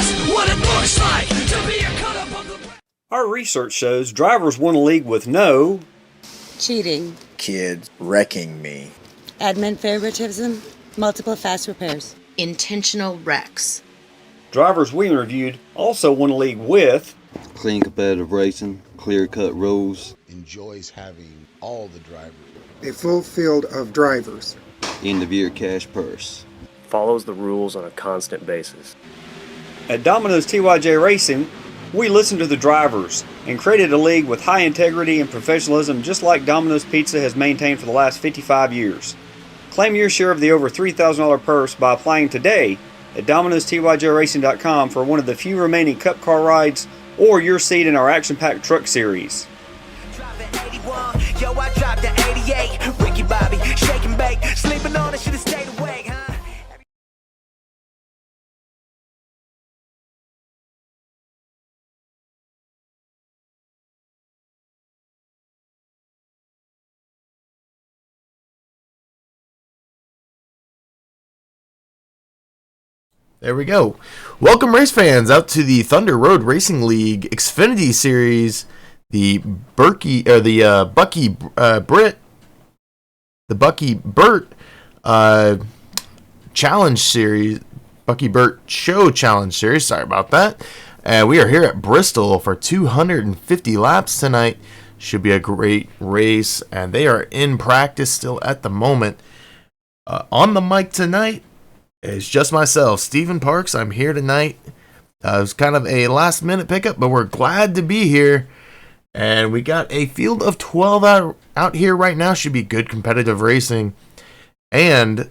That's what it looks like to be a cut up of the... Our research shows drivers won a league with no cheating, kids wrecking me, admin favoritism, multiple fast repairs, intentional wrecks. Drivers we interviewed also won a league with clean competitive racing, clear-cut rules, enjoys having all the drivers, a full field of drivers, end-of-year cash purse, follows the rules on a constant basis. At Domino's TYJ Racing, we listened to the drivers and created a league with high integrity and professionalism just like Domino's Pizza has maintained for the last 55 years. Claim your share of the over $3,000 purse by applying today at Domino'sTYJRacing.com for one of the few remaining Cup car rides or your seat in our action-packed truck series. Yo, I dropped the 88. Ricky Bobby, shake and bake. Sleeping on it, should've stayed awake, huh? There we go. Welcome, race fans, out to the Thunder Road Racing League Xfinity Series, the Bucky Birt Challenge Series, Bucky Birt Show Challenge Series. Sorry about that. And we are here at Bristol for 250 laps tonight. Should be a great race, and they are in practice still at the moment. On the mic tonight is just myself, Stephen Parks. I'm here tonight. It was kind of a last-minute pickup, but we're glad to be here. And we got a field of 12 out here right now. Should be good competitive racing. And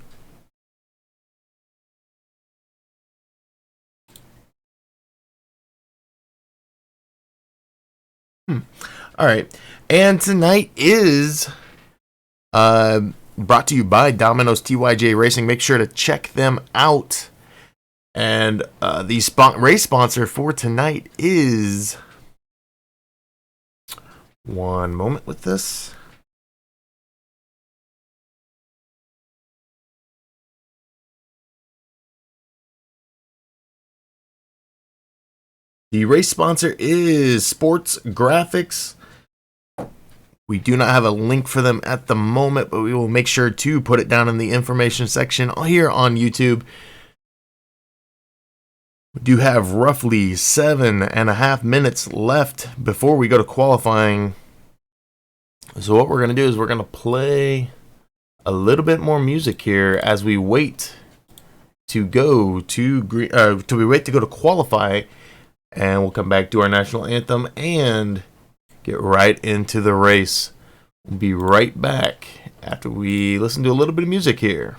all right. And tonight is brought to you by Domino's TYJ Racing. Make sure to check them out. And the race sponsor for tonight is... One moment with this. The race sponsor is Sports Graphics. We do not have a link for them at the moment, but we will make sure to put it down in the information section here on YouTube. We do have roughly 7.5 minutes left before we go to qualifying. So what we're going to do is we're going to play a little bit more music here as we wait to go to qualify, and we'll come back to our national anthem and get right into the race. We'll be right back after we listen to a little bit of music here.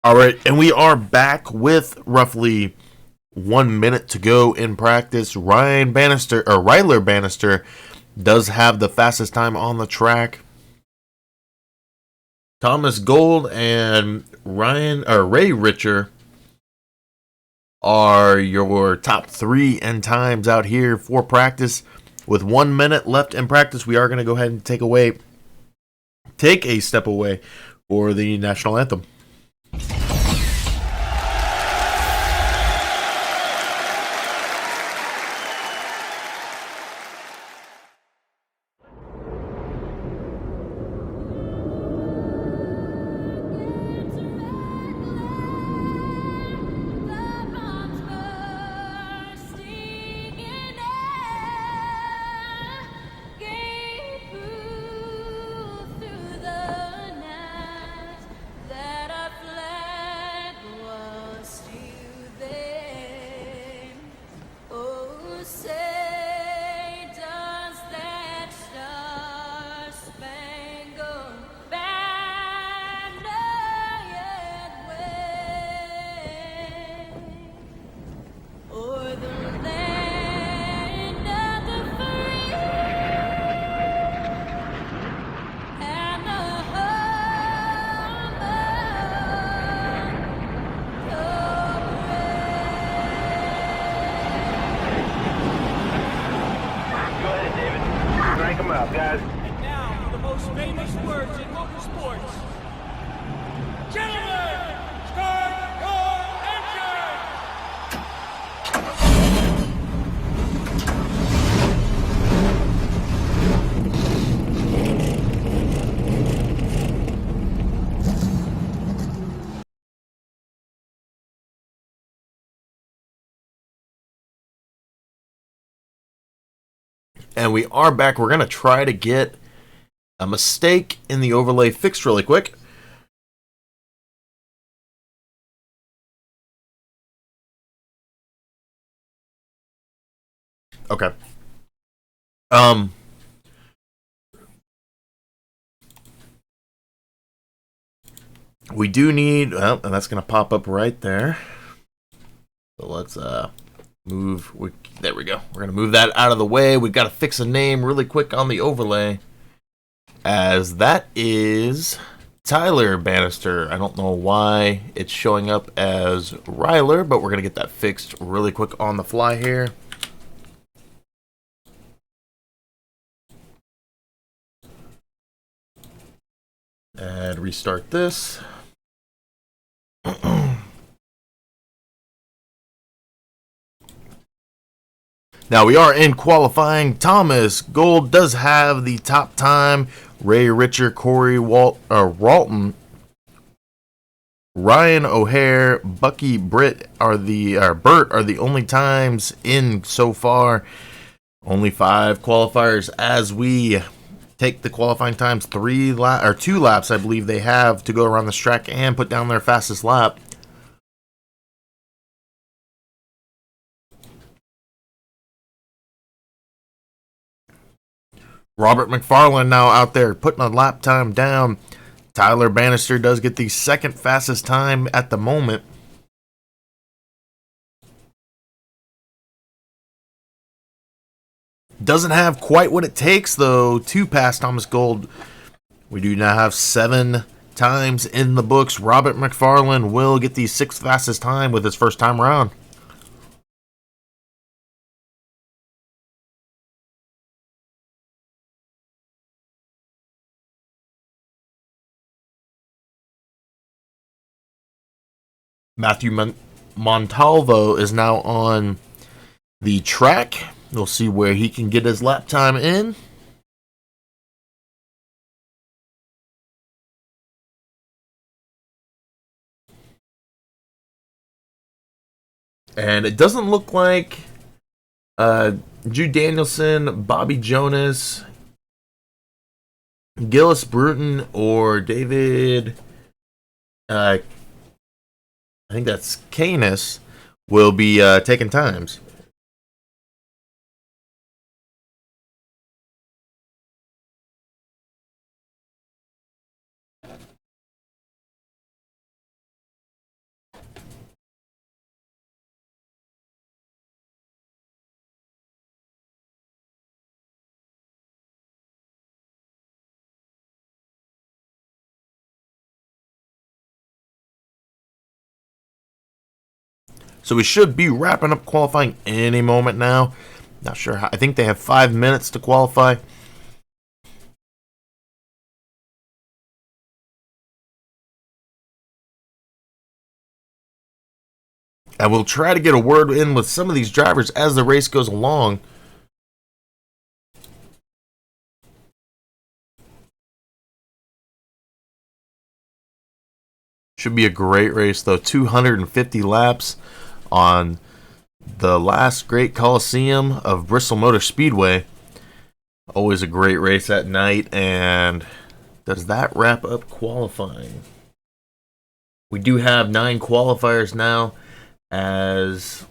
All right, and we are back with roughly 1 minute to go in practice. Ryler Bannister does have the fastest time on the track. Thomas Gold and Ray Richer are your top 3 in times out here for practice. With 1 minute left in practice, we are going to go ahead and take a step away for the national anthem. And now for the most famous words in motorsports. Gentlemen, start your engine! And we are back. We're going to try to get a mistake in the overlay fixed really quick. Okay. We do need, well, and that's going to pop up right there. So let's move. There we go. We're going to move that out of the way. We've got to fix a name really quick on the overlay, as that is Tyler Bannister. I don't know why it's showing up as Ryler, but we're going to get that fixed really quick on the fly here. And restart this. Now we are in qualifying. Thomas Gold does have the top time. Ray Richer, Corey Walton, Ryan O'Hare, Bucky, Birt are the only times in so far. Only 5 qualifiers as we take the qualifying times. 2 laps, I believe they have to go around this track and put down their fastest lap. Robert McFarland now out there putting a lap time down. Tyler Bannister does get the second fastest time at the moment. Doesn't have quite what it takes, though, to pass Thomas Gold. We do now have 7 times in the books. Robert McFarland will get the 6th fastest time with his first time around. Matthew Montalvo is now on the track. We'll see where he can get his lap time in. And it doesn't look like Jude Danielson, Bobby Jonas, Gillis Bruton, or David, I think that's Canis, will be taking times. So we should be wrapping up qualifying any moment now. Not sure how. I think they have 5 minutes to qualify. And we'll try to get a word in with some of these drivers as the race goes along. Should be a great race, though. 250 laps on the last great Coliseum of Bristol Motor Speedway. Always a great race at night. And does that wrap up qualifying? We do have 9 qualifiers now, as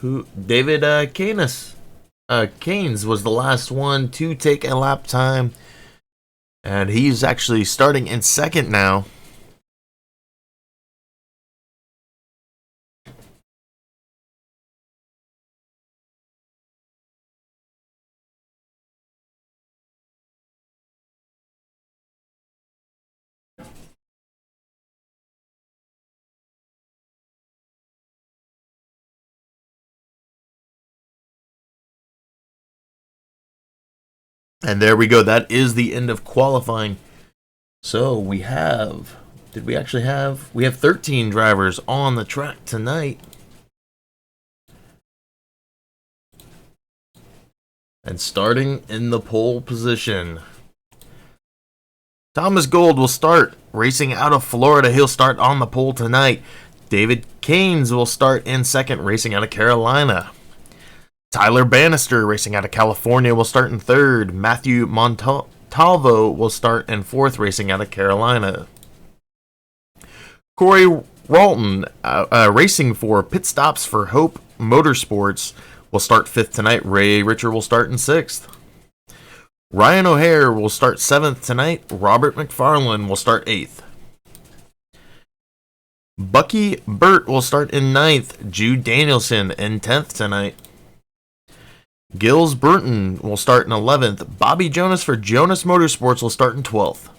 David Keynes was the last one to take a lap time, and he's actually starting in second now. And there we go. That is the end of qualifying. So we have... we have 13 drivers on the track tonight. And starting in the pole position, Thomas Gold will start racing out of Florida. He'll start on the pole tonight. David Keynes will start in second, racing out of Carolina. Tyler Bannister, racing out of California, will start in third. Matthew Montalvo will start in fourth, racing out of Carolina. Corey Ralton, racing for Pit Stops for Hope Motorsports, will start fifth tonight. Ray Richer will start in sixth. Ryan O'Hare will start seventh tonight. Robert McFarland will start eighth. Bucky Birt will start in ninth. Jude Danielson in 10th tonight. Gilles Burton will start in 11th. Bobby Jonas for Jonas Motorsports will start in 12th.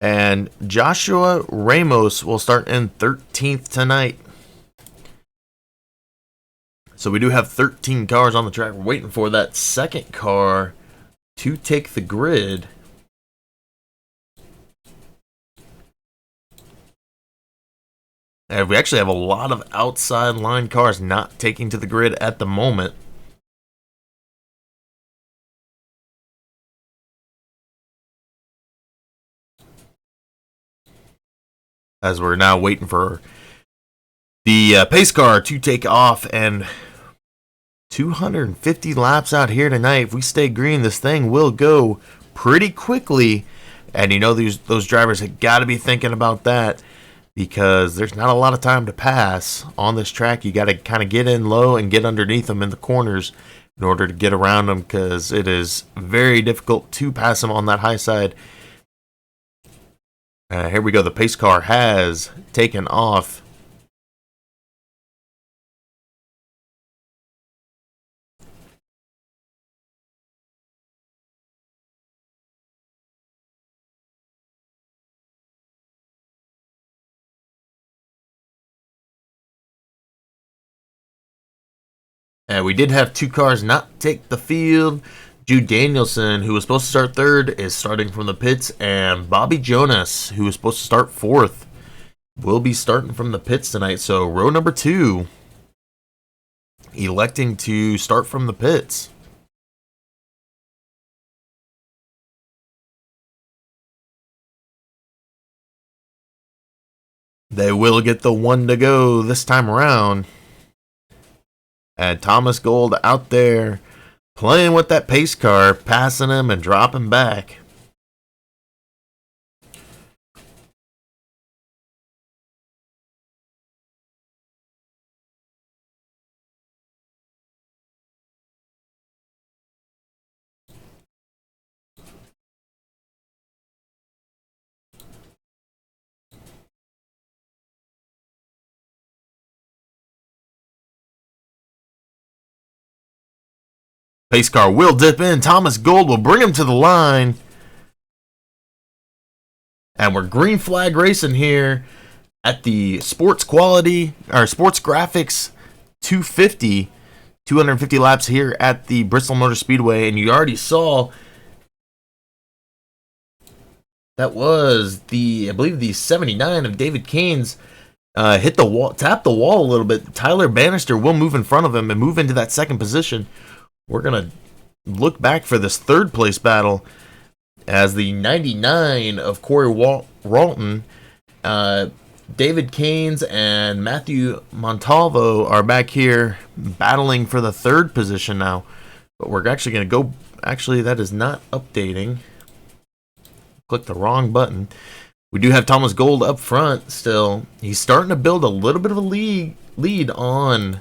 And Joshua Ramos will start in 13th tonight. So we do have 13 cars on the track. We're waiting for that second car to take the grid. And we actually have a lot of outside line cars not taking to the grid at the moment. As we're now waiting for the pace car to take off, and 250 laps out here tonight. If we stay green, this thing will go pretty quickly. And you know, those drivers have got to be thinking about that, because there's not a lot of time to pass on this track. You got to kind of get in low and get underneath them in the corners in order to get around them, because it is very difficult to pass them on that high side. Here we go. The pace car has taken off. And we did have 2 cars not take the field. Jude Danielson, who was supposed to start third, is starting from the pits. And Bobby Jonas, who was supposed to start fourth, will be starting from the pits tonight. So row number 2, electing to start from the pits. They will get the 1 to go this time around. And Thomas Gold out there playing with that pace car, passing him and dropping back. Pace car will dip in. Thomas Gold will bring him to the line. And we're green flag racing here at the sports quality or sports graphics 250 laps here at the Bristol Motor Speedway, and you already saw that was I believe the 79 of David Kane's hit the wall, tapped the wall a little bit. Tyler Bannister will move in front of him and move into that second position. We're gonna look back for this third place battle as the 99 of Corey Walton, David Kanes and Matthew Montalvo are back here battling for the third position now. But we're actually going to go. Actually, that is not updating. Click the wrong button. We do have Thomas Gold up front still. He's starting to build a little bit of a lead on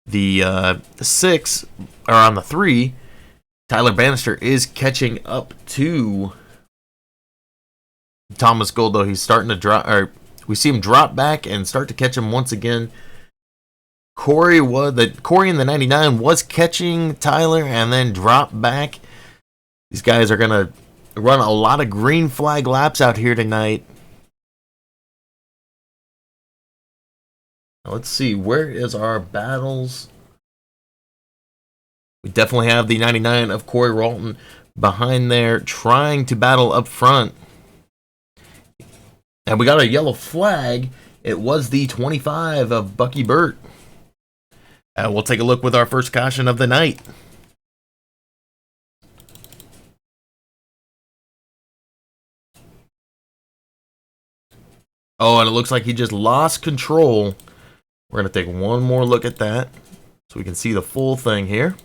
the 6 or on the 3. Tyler Bannister is catching up to Thomas Gold, though. He's starting to drop, or we see him drop back and start to catch him once again. Corey in the 99 was catching Tyler and then dropped back. These guys are going to run a lot of green flag laps out here tonight. Now let's see, where is our battles? We definitely have the 99 of Corey Walton behind there trying to battle up front. And we got a yellow flag. It was the 25 of Bucky Birt. We'll take a look with our first caution of the night. Oh, and it looks like he just lost control. We're going to take one more look at that so we can see the full thing here.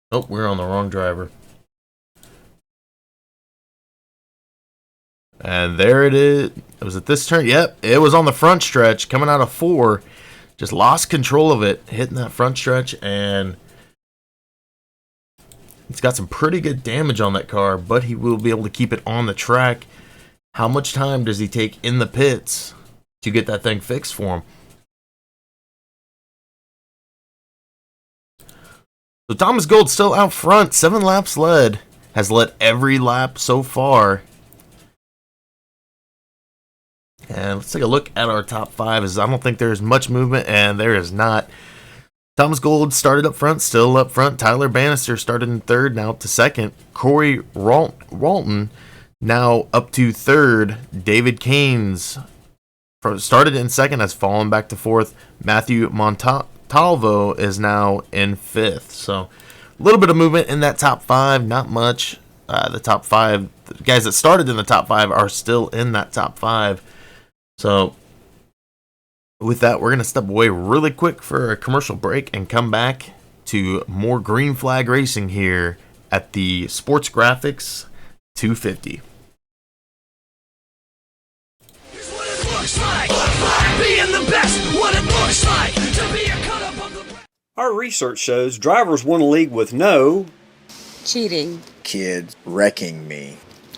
Oh, we're on the wrong driver. And there it is. Was it this turn? Yep, it was on the front stretch coming out of 4. Just lost control of it, hitting that front stretch, and it's got some pretty good damage on that car, but he will be able to keep it on the track. How much time does he take in the pits to get that thing fixed for him? So Thomas Gold still out front, 7 laps led, has led every lap so far. And let's take a look at our top 5, as I don't think there's much movement, and there is not. Thomas Gold started up front, still up front. Tyler Bannister started in 3rd, now up to 2nd. Corey Walton now up to 3rd. David Kanes started in 2nd, has fallen back to 4th. Matthew Montalvo is now in 5th. So a little bit of movement in that top 5, not much. The top 5, the guys that started in the top 5 are still in that top 5. So with that, we're going to step away really quick for a commercial break and come back to more green flag racing here at the Sports Graphics 250. Here's what it looks like. Being the best, what it looks like to be a cut up of the... Our research shows drivers won a league with no Cheating, Kids wrecking me.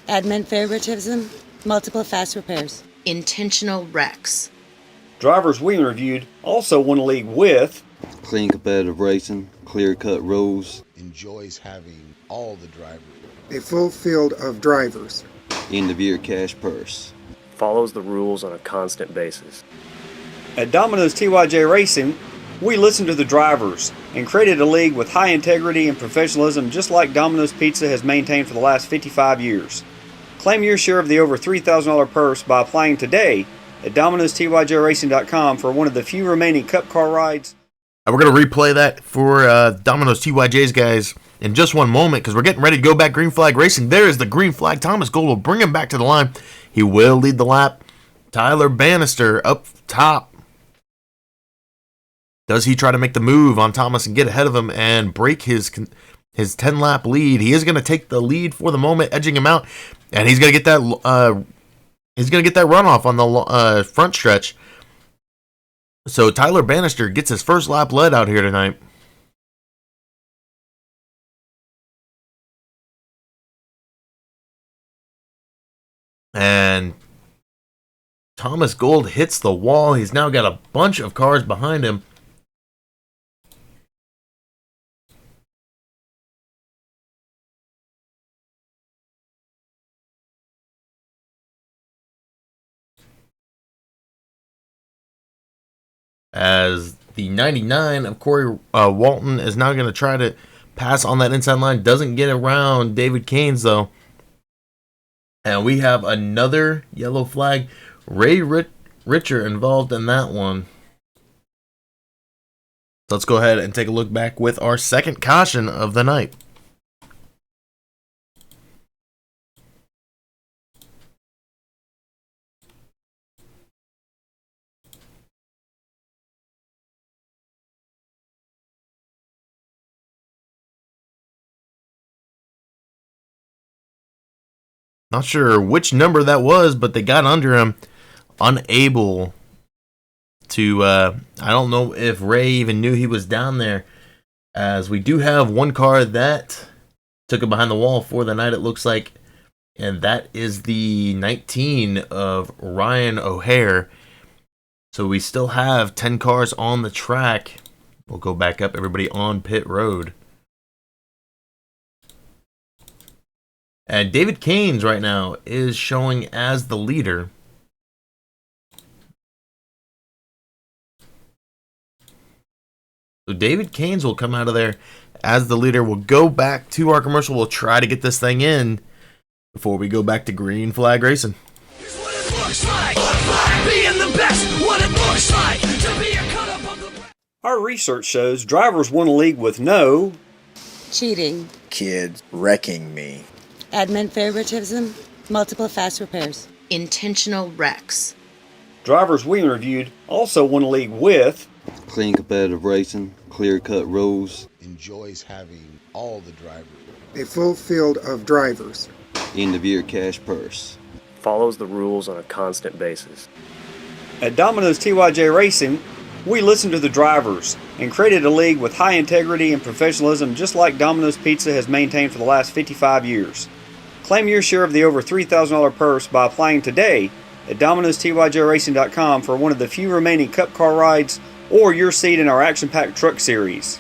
admin favoritism, multiple fast repairs. Intentional wrecks. drivers we interviewed also won a league with Clean competitive racing, clear-cut rules, Enjoys having all the drivers. A full field of drivers. end-of-year cash purse. Follows the rules on a constant basis. At Domino's TYJ Racing. We listened to the drivers and created a league with high integrity and professionalism, just like Domino's Pizza has maintained for the last 55 years. Claim your share of the over $3,000 purse by applying today at Domino'sTYJRacing.com for one of the few remaining Cup car rides. And we're going to replay that for Domino's TYJ's guys in just one moment, because we're getting ready to go back green flag racing. There is the green flag. Thomas Gold will bring him back to the line. He will lead the lap. Tyler Bannister up top. Does he try to make the move on Thomas and get ahead of him and break his 10-lap lead? He is going to take the lead for the moment, edging him out, and he's going to get that runoff on the front stretch. So Tyler Bannister gets his first lap led out here tonight. And Thomas Gold hits the wall. He's now got a bunch of cars behind him. As the 99 of Corey Walton is now going to try to pass on that inside line. Doesn't get around David Caines, though. And we have another yellow flag. Ray Richer involved in that one. Let's go ahead and take a look back with our second caution of the night. Not sure which number that was, but they got under him. Unable to, I don't know if Ray even knew he was down there. As we do have one car that took it behind the wall for the night, it looks like. And that is the 19 of Ryan O'Hare. So we still have 10 cars on the track. We'll go back up, everybody on pit road. And David Caines right now is showing as the leader. So David Caines will come out of there as the leader. We'll go back to our commercial. We'll try to get this thing in before we go back to green flag racing. Here's what it looks like. Being the best, what it looks like to be a cut up of the... Our research shows drivers won a league with no Cheating. Kids wrecking me. Admin favoritism. Multiple fast repairs. Intentional wrecks. drivers we interviewed also won a league with clean competitive racing, clear-cut rules, Enjoys having all the drivers. A full field of drivers. end-of-year cash purse. Follows the rules on a constant basis. At Domino's TYJ Racing, we listened to the drivers and created a league with high integrity and professionalism just like Domino's Pizza has maintained for the last 55 years. Claim your share of the over $3,000 purse by applying today at Domino'sTYJRacing.com for one of the few remaining Cup car rides or your seat in our action-packed truck series.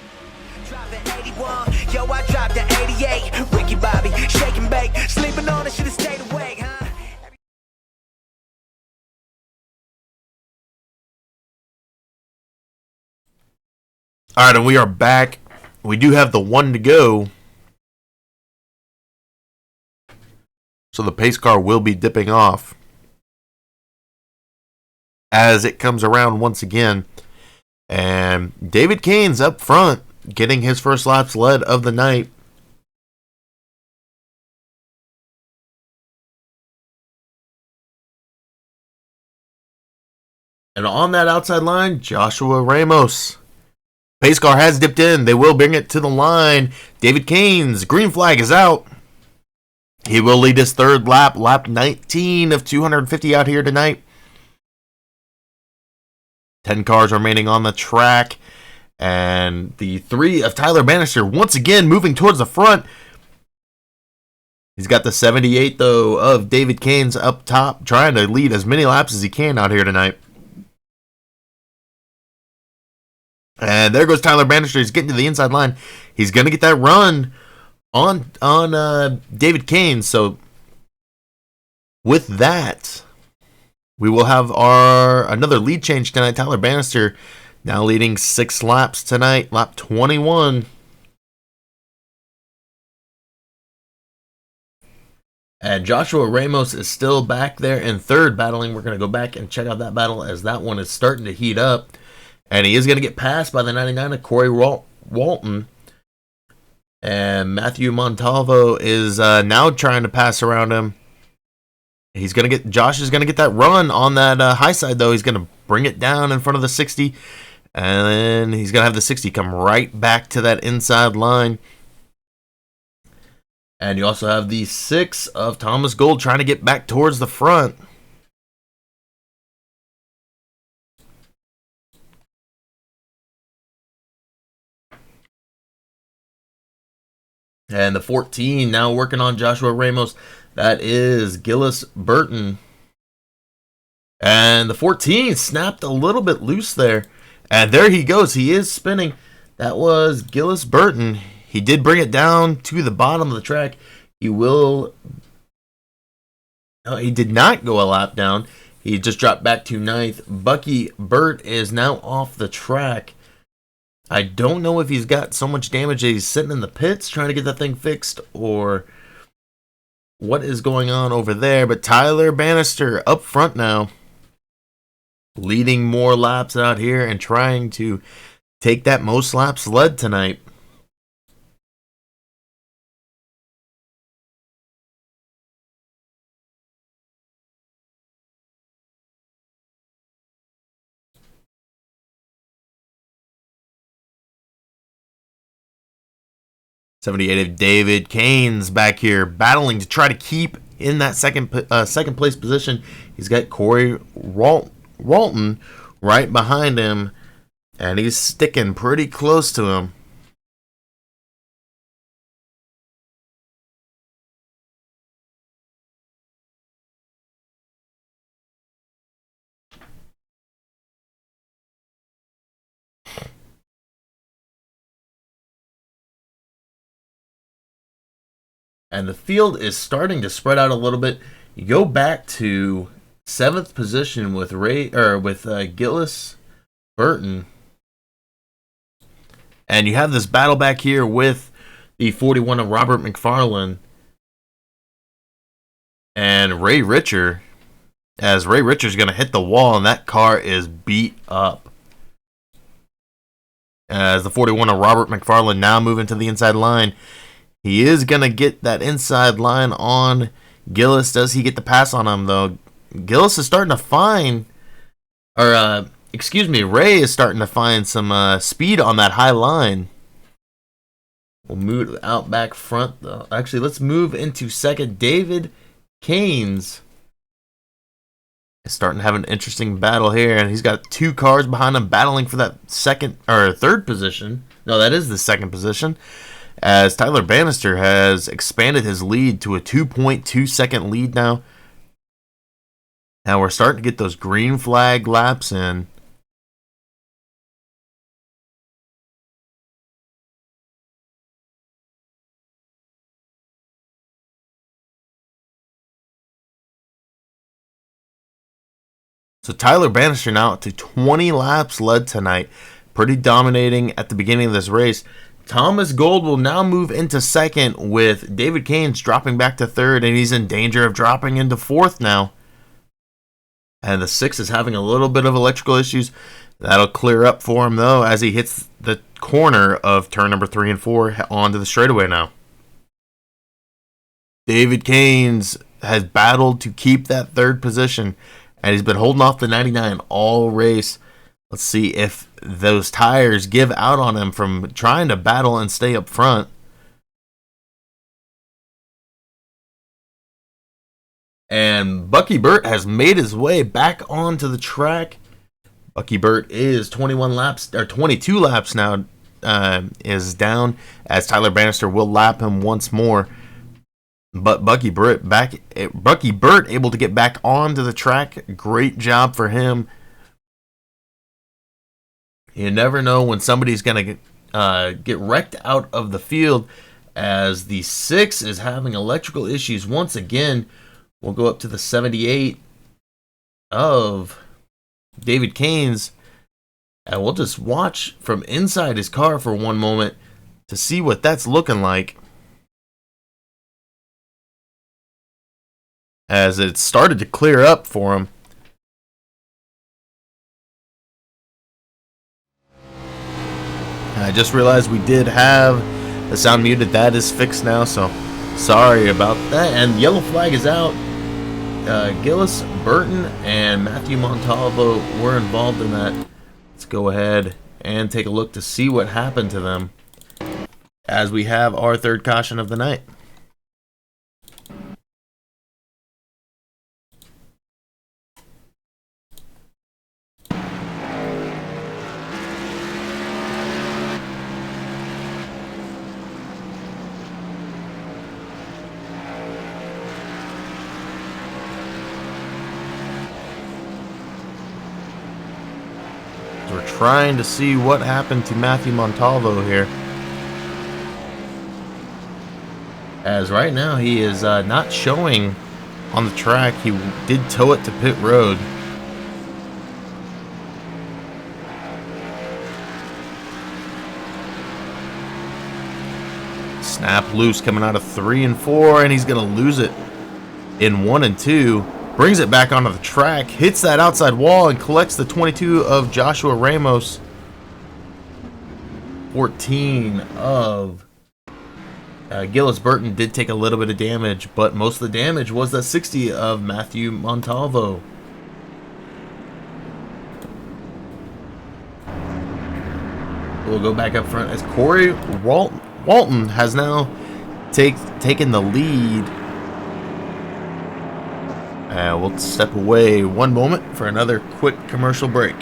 Drive the 81, yo, I dropped the 88. Ricky Bobby, shake and bake, sleeping on it, should've stayed awake, huh? All right, and we are back. We do have the one to go. So the pace car will be dipping off as it comes around once again. And David Caines up front, getting his first laps led of the night. And on that outside line, Joshua Ramos. Pace car has dipped in. They will bring it to the line. David Caines, green flag is out. He will lead his third lap, lap 19 of 250 out here tonight. 10 cars remaining on the track. And the 3 of Tyler Bannister once again moving towards the front. He's got the 78, though, of David Caines up top, trying to lead as many laps as he can out here tonight. And there goes Tyler Bannister. He's getting to the inside line. He's going to get that run on David Caines. So with that, we will have another lead change tonight. Tyler Bannister now leading 6 laps tonight, lap 21. And Joshua Ramos is still back there in third battling. We're going to go back and check out that battle as that one is starting to heat up. And he is going to get passed by the 99 of Corey Walton. And Matthew Montalvo is now trying to pass around him. Josh is going to get that run on that high side, though. He's going to bring it down in front of the 60. And then he's going to have the 60 come right back to that inside line. And you also have the 6 of Thomas Gold trying to get back towards the front. And the 14 now working on Joshua Ramos. That is Gillis Burton. And the 14 snapped a little bit loose there. And there he goes. He is spinning. That was Gillis Burton. He did bring it down to the bottom of the track. He will... No, he did not go a lap down. He just dropped back to 9th. Bucky Birt is now off the track. I don't know if he's got so much damage that he's sitting in the pits trying to get that thing fixed or what is going on over there. But Tyler Bannister up front now, leading more laps out here and trying to take that most laps led tonight. '78 of David Kane's back here battling to try to keep in that second place position. He's got Corey Walton right behind him, and he's sticking pretty close to him. And the field is starting to spread out a little bit. You go back to 7th position with Gillis Burton. And you have this battle back here with the 41 of Robert McFarlane and Ray Richer. As Ray Richer's going to hit the wall and that car is beat up. As the 41 of Robert McFarlane now moving to the inside line. He is going to get that inside line on Gillis. Does he get the pass on him, though? Gillis is starting to find, Ray is starting to find some speed on that high line. We'll move out back front, though. Actually, let's move into second. David Kane's is starting to have an interesting battle here, and he's got 2 cars behind him battling for that third position. No, that is the second position. As Tyler Bannister has expanded his lead to a 2.2 second lead now. Now we're starting to get those green flag laps in. So Tyler Bannister now to 20 laps led tonight. Pretty dominating at the beginning of this race. Thomas Gold will now move into second with David Kane's dropping back to third, and he's in danger of dropping into fourth now. And the 6 is having a little bit of electrical issues. That'll clear up for him, though, as he hits the corner of turn number 3 and 4 onto the straightaway now. David Kane's has battled to keep that third position, and he's been holding off the 99 all race. Let's see if those tires give out on him from trying to battle and stay up front. And Bucky Birt has made his way back onto the track. Bucky Birt is 22 laps now is down, as Tyler Bannister will lap him once more. But Bucky Birt able to get back onto the track. Great job for him. You never know when somebody's going to get wrecked out of the field, as the 6 is having electrical issues once again. We'll go up to the 78 of David Kane's, and we'll just watch from inside his car for one moment to see what that's looking like, as it started to clear up for him. I just realized we did have the sound muted. That is fixed now, so sorry about that. And the yellow flag is out. Gillis Burton and Matthew Montalvo were involved in that. Let's go ahead and take a look to see what happened to them, as we have our third caution of the night. trying to see what happened to Matthew Montalvo here. As right now he is not showing on the track. He did tow it to pit road. Snap loose coming out of 3 and 4, and he's going to lose it in 1 and 2. Brings it back onto the track, hits that outside wall, and collects the 22 of Joshua Ramos. 14 of Gillis Burton did take a little bit of damage, but most of the damage was the 60 of Matthew Montalvo. We'll go back up front as Corey Walton has now taken the lead. We'll step away one moment for another quick commercial break.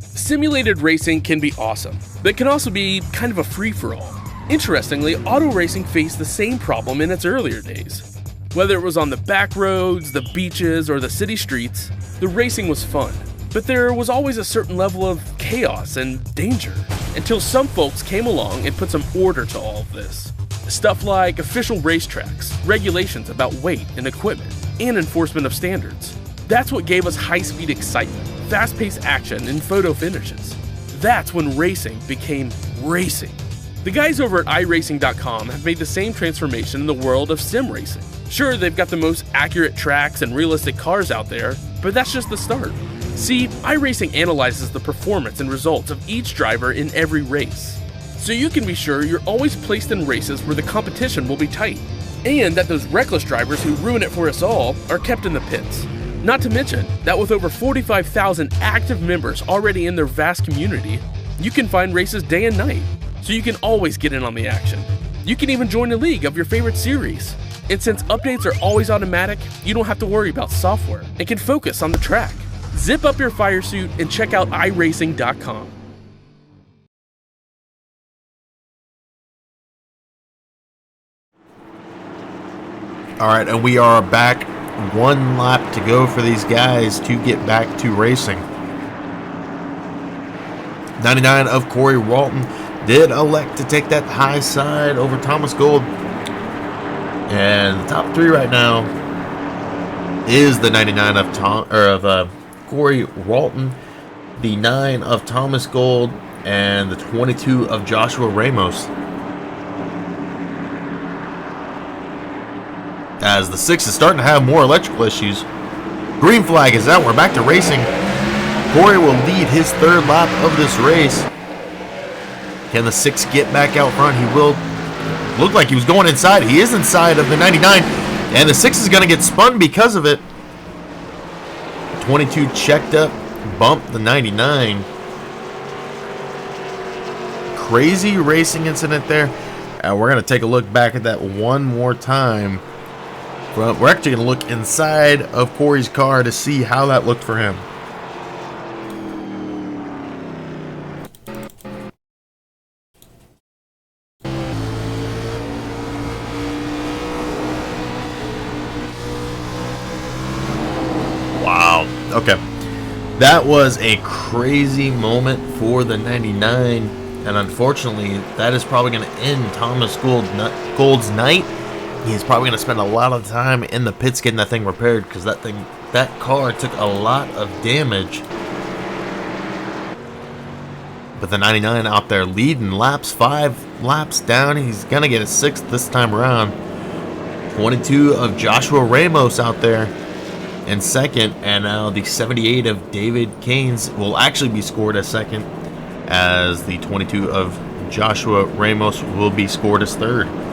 Simulated racing can be awesome, but can also be kind of a free-for-all. Interestingly, auto racing faced the same problem in its earlier days. Whether it was on the back roads, the beaches, or the city streets, the racing was fun. But there was always a certain level of chaos and danger, until some folks came along and put some order to all of this. Stuff like official racetracks, regulations about weight and equipment, and enforcement of standards. That's what gave us high-speed excitement, fast-paced action, and photo finishes. That's when racing became racing. The guys over at iRacing.com have made the same transformation in the world of sim racing. Sure, they've got the most accurate tracks and realistic cars out there, but that's just the start. See, iRacing analyzes the performance and results of each driver in every race, so you can be sure you're always placed in races where the competition will be tight, and that those reckless drivers who ruin it for us all are kept in the pits. Not to mention that with over 45,000 active members already in their vast community, you can find races day and night, so you can always get in on the action. You can even join a league of your favorite series. And since updates are always automatic, you don't have to worry about software and can focus on the track. Zip up your fire suit and check out iRacing.com. All right, and we are back. 1 lap to go for these guys to get back to racing. 99 of Corey Walton did elect to take that high side over Thomas Gold. And the top 3 right now is the 99 of Corey Walton, the 9 of Thomas Gold, and the 22 of Joshua Ramos. As the 6 is starting to have more electrical issues. Green flag is out. We're back to racing. Corey will lead his 3rd lap of this race. Can the 6 get back out front? He will. Look like he was going inside. He is inside of the 99. And the 6 is going to get spun because of it. 22 checked up. Bumped the 99. Crazy racing incident there. We're going to take a look back at that one more time. We're actually going to look inside of Corey's car to see how that looked for him. Wow. Okay. That was a crazy moment for the 99. And unfortunately, that is probably going to end Thomas Gold's night. He's probably going to spend a lot of time in the pits getting that thing repaired, because that car took a lot of damage. But the 99 out there leading laps, 5 laps down. He's going to get a 6th this time around. 22 of Joshua Ramos out there in 2nd, and now the 78 of David Keynes will actually be scored as 2nd, as the 22 of Joshua Ramos will be scored as 3rd.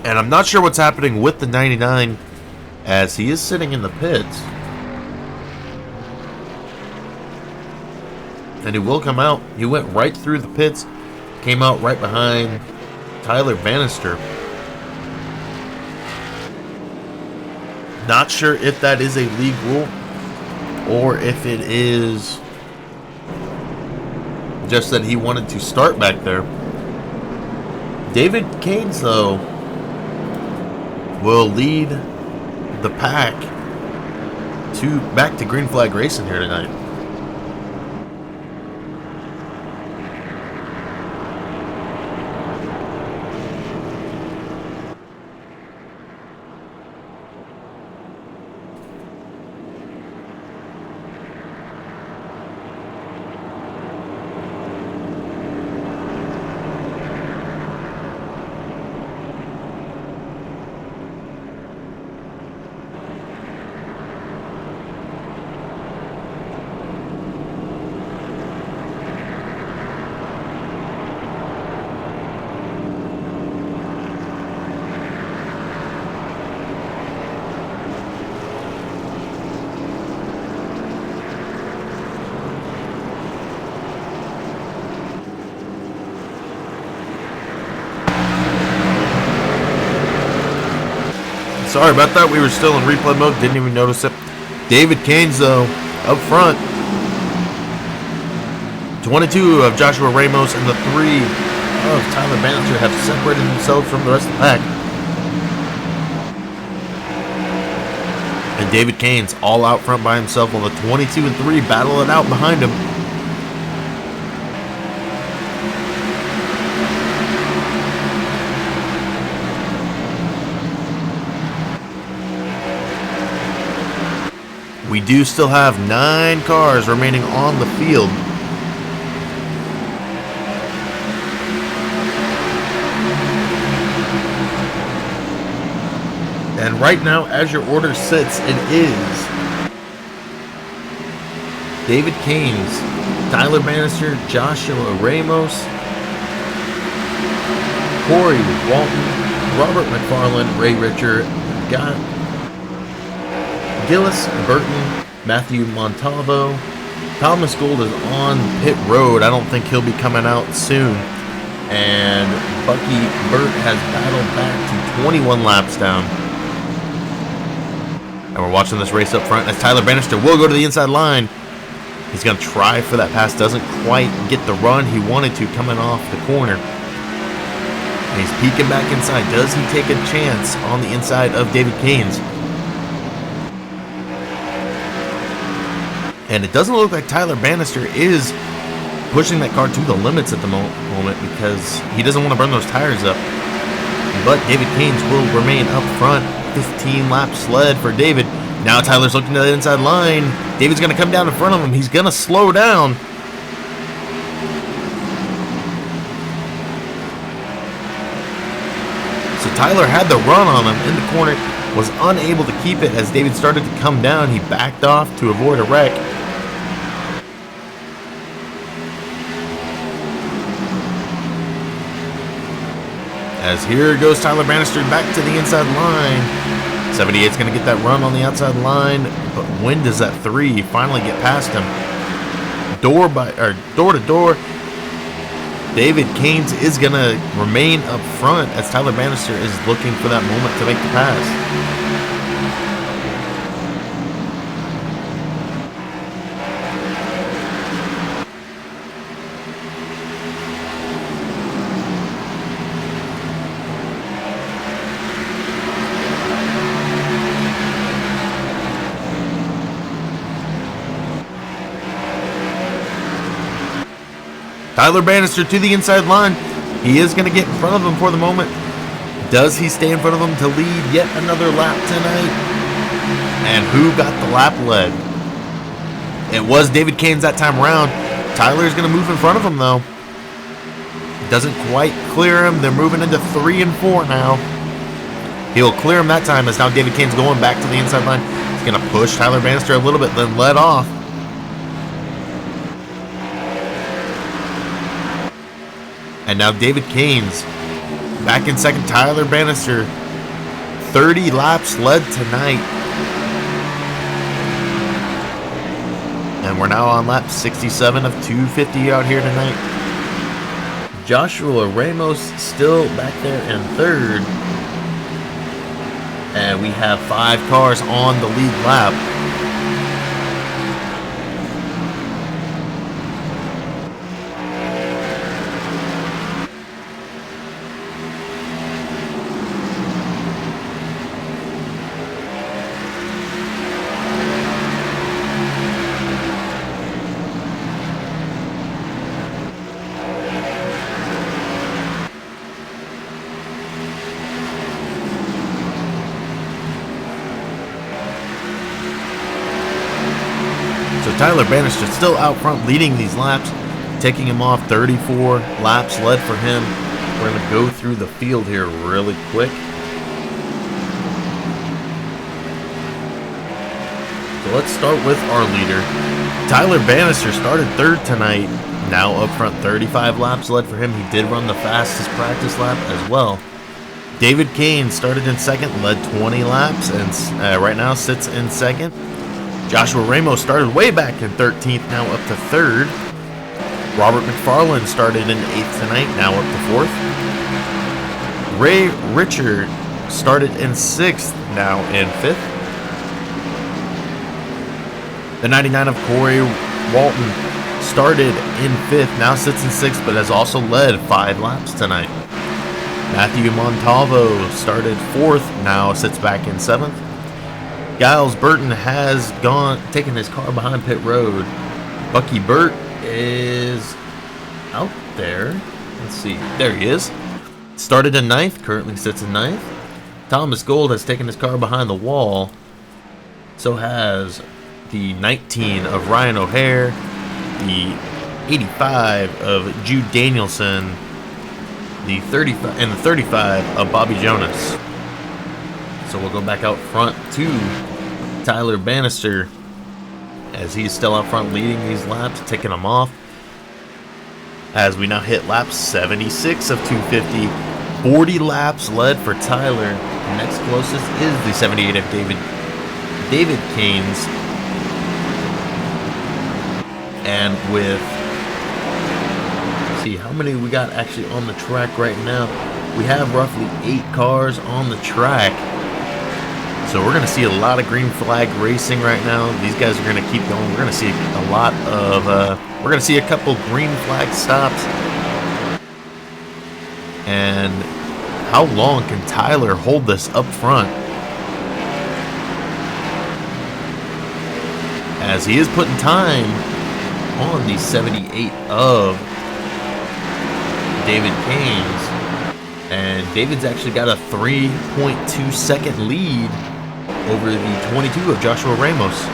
And I'm not sure what's happening with the 99 as he is sitting in the pits. And he will come out. He went right through the pits, came out right behind Tyler Bannister. Not sure if that is a league rule or if it is just that he wanted to start back there. David Keynes, though, will lead the pack back to Green Flag Racing here tonight. Sorry about that. We were still in replay mode. Didn't even notice it. David Keynes, though, up front. 22 of Joshua Ramos and the 3 of Tyler Bannister have separated themselves from the rest of the pack. And David Keynes all out front by himself while the 22 and 3 battle it out behind him. We do still have 9 cars remaining on the field. And right now, as your order sits, it is David Keynes, Tyler Bannister, Joshua Ramos, Corey Walton, Robert McFarland, Ray Richard, Gillis, Burton, Matthew Montalvo. Thomas Gould is on pit road. I don't think he'll be coming out soon. And Bucky Birt has battled back to 21 laps down. And we're watching this race up front as Tyler Bannister will go to the inside line. He's going to try for that pass. Doesn't quite get the run he wanted to coming off the corner. And he's peeking back inside. Does he take a chance on the inside of David Keynes? And it doesn't look like Tyler Bannister is pushing that car to the limits at the moment because he doesn't want to burn those tires up. But David Keynes will remain up front. 15 lap sled for David. Now Tyler's looking to the inside line. David's going to come down in front of him. He's going to slow down. So Tyler had the run on him in the corner, was unable to keep it as David started to come down. He backed off to avoid a wreck. As here goes Tyler Bannister back to the inside line. 78's going to get that run on the outside line, but when does that 3 finally get past him? Door to door. David Keynes is going to remain up front as Tyler Bannister is looking for that moment to make the pass. Tyler Bannister to the inside line. He is going to get in front of him for the moment. Does he stay in front of him to lead yet another lap tonight? And who got the lap led? It was David Keynes that time around. Tyler's going to move in front of him, though. Doesn't quite clear him. They're moving into 3 and 4 now. He'll clear him that time as now David Keynes going back to the inside line. He's going to push Tyler Bannister a little bit, then let off. And now David Keynes Back in second, Tyler Bannister. 30 laps led tonight. And we're now on lap 67 of 250 out here tonight. Joshua Ramos still back there in third. And we have 5 cars on the lead lap. Tyler Bannister still out front leading these laps, taking him off. 34 laps led for him. We're going to go through the field here really quick. So let's start with our leader. Tyler Bannister started third tonight. Now up front, 35 laps led for him. He did run the fastest practice lap as well. David Kane started in second, led 20 laps, and right now sits in second. Joshua Ramos started way back in 13th, now up to 3rd. Robert McFarland started in 8th tonight, now up to 4th. Ray Richard started in 6th, now in 5th. The 99 of Corey Walton started in 5th, now sits in 6th, but has also led 5 laps tonight. Matthew Montalvo started 4th, now sits back in 7th. Giles Burton has taken his car behind pit road. Bucky Birt is out there. Let's see. There he is. Started in 9th, currently sits in 9th. Thomas Gold has taken his car behind the wall. So has the 19 of Ryan O'Hare, the 85 of Jude Danielson, the 35 and the 35 of Bobby Jonas. So we'll go back out front to Tyler Bannister as he's still out front leading these laps, taking them off. As we now hit lap 76 of 250, 40 laps led for Tyler. The next closest is the 78 of David Canes. And with, let's see how many we got actually on the track right now. We have roughly 8 cars on the track. So we're going to see a lot of green flag racing right now. These guys are going to keep going. We're going to see a lot of, we're going to see a couple green flag stops. And how long can Tyler hold this up front? As he is putting time on the 78 of David Canes. And David's actually got a 3.2 second lead over the 22 of Joshua Ramos.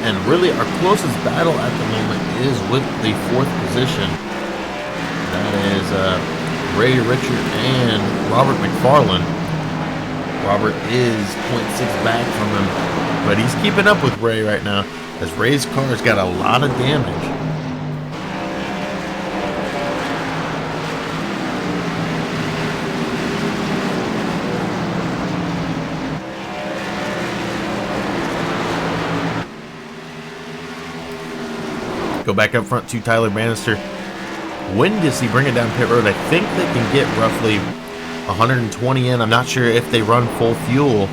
And really our closest battle at the moment is with the 4th position. That is Ray Richard and Robert McFarland. Robert is 0.6 back from him, but he's keeping up with Ray right now as Ray's car's got a lot of damage. Go back up front to Tyler Bannister. When does he bring it down pit road? I think they can get roughly 120 in. I'm not sure if they run full fuel.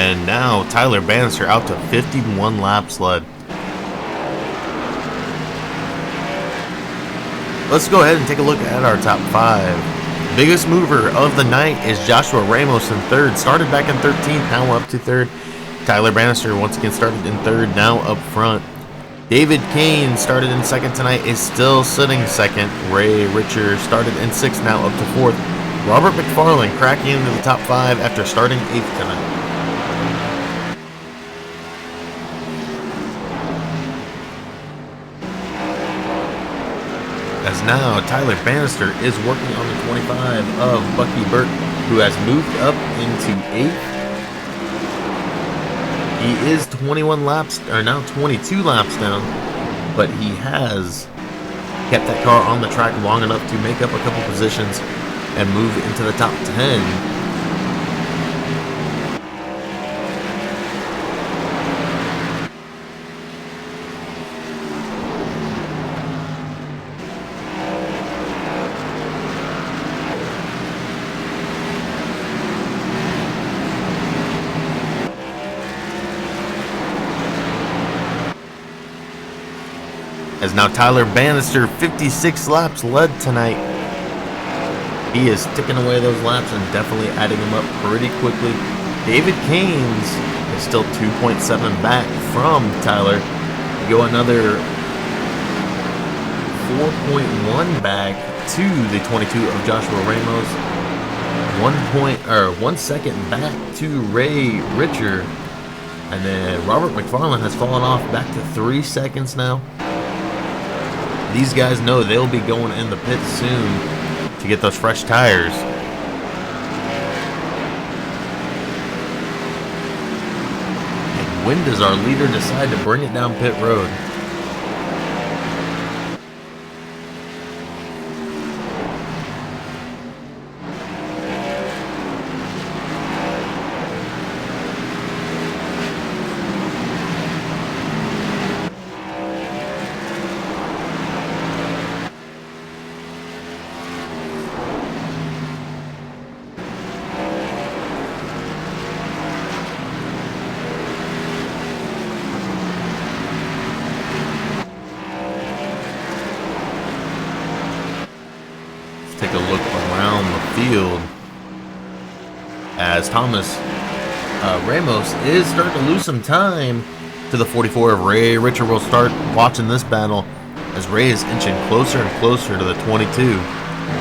And now Tyler Bannister out to 51 laps led. Let's go ahead and take a look at our top 5. Biggest mover of the night is Joshua Ramos in 3rd. Started back in 13th, now up to 3rd. Tyler Bannister once again started in 3rd, now up front. David Kane started in 2nd tonight, is still sitting 2nd. Ray Richer started in 6th, now up to 4th. Robert McFarland cracking into the top 5 after starting 8th tonight. As now Tyler Bannister is working on the 25 of Bucky Birt, who has moved up into 8th. He is 21 laps, or now 22 laps down, but he has kept that car on the track long enough to make up a couple positions and move into the top 10. As now Tyler Bannister, 56 laps led tonight. He is ticking away those laps and definitely adding them up pretty quickly. David Keynes is still 2.7 back from Tyler. Go another 4.1 back to the 22 of Joshua Ramos. 1 second back to Ray Richer. And then Robert McFarland has fallen off back to 3 seconds now. These guys know they'll be going in the pit soon to get those fresh tires. And when does our leader decide to bring it down pit road? Take a look around the field as Thomas Ramos is starting to lose some time to the 44 of Ray Richer. Will start watching this battle as Ray is inching closer and closer to the 22,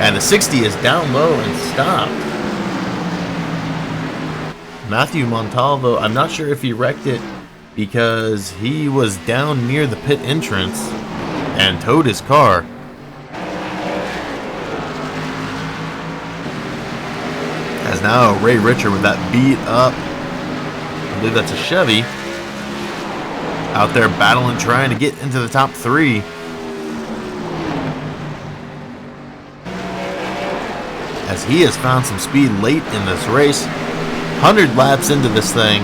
and the 60 is down low and stopped. Matthew Montalvo, I'm not sure if he wrecked it because he was down near the pit entrance and towed his car. As now Ray Richer with that beat up, I believe that's a Chevy, out there battling, trying to get into the top 3. As he has found some speed late in this race. 100 laps into this thing.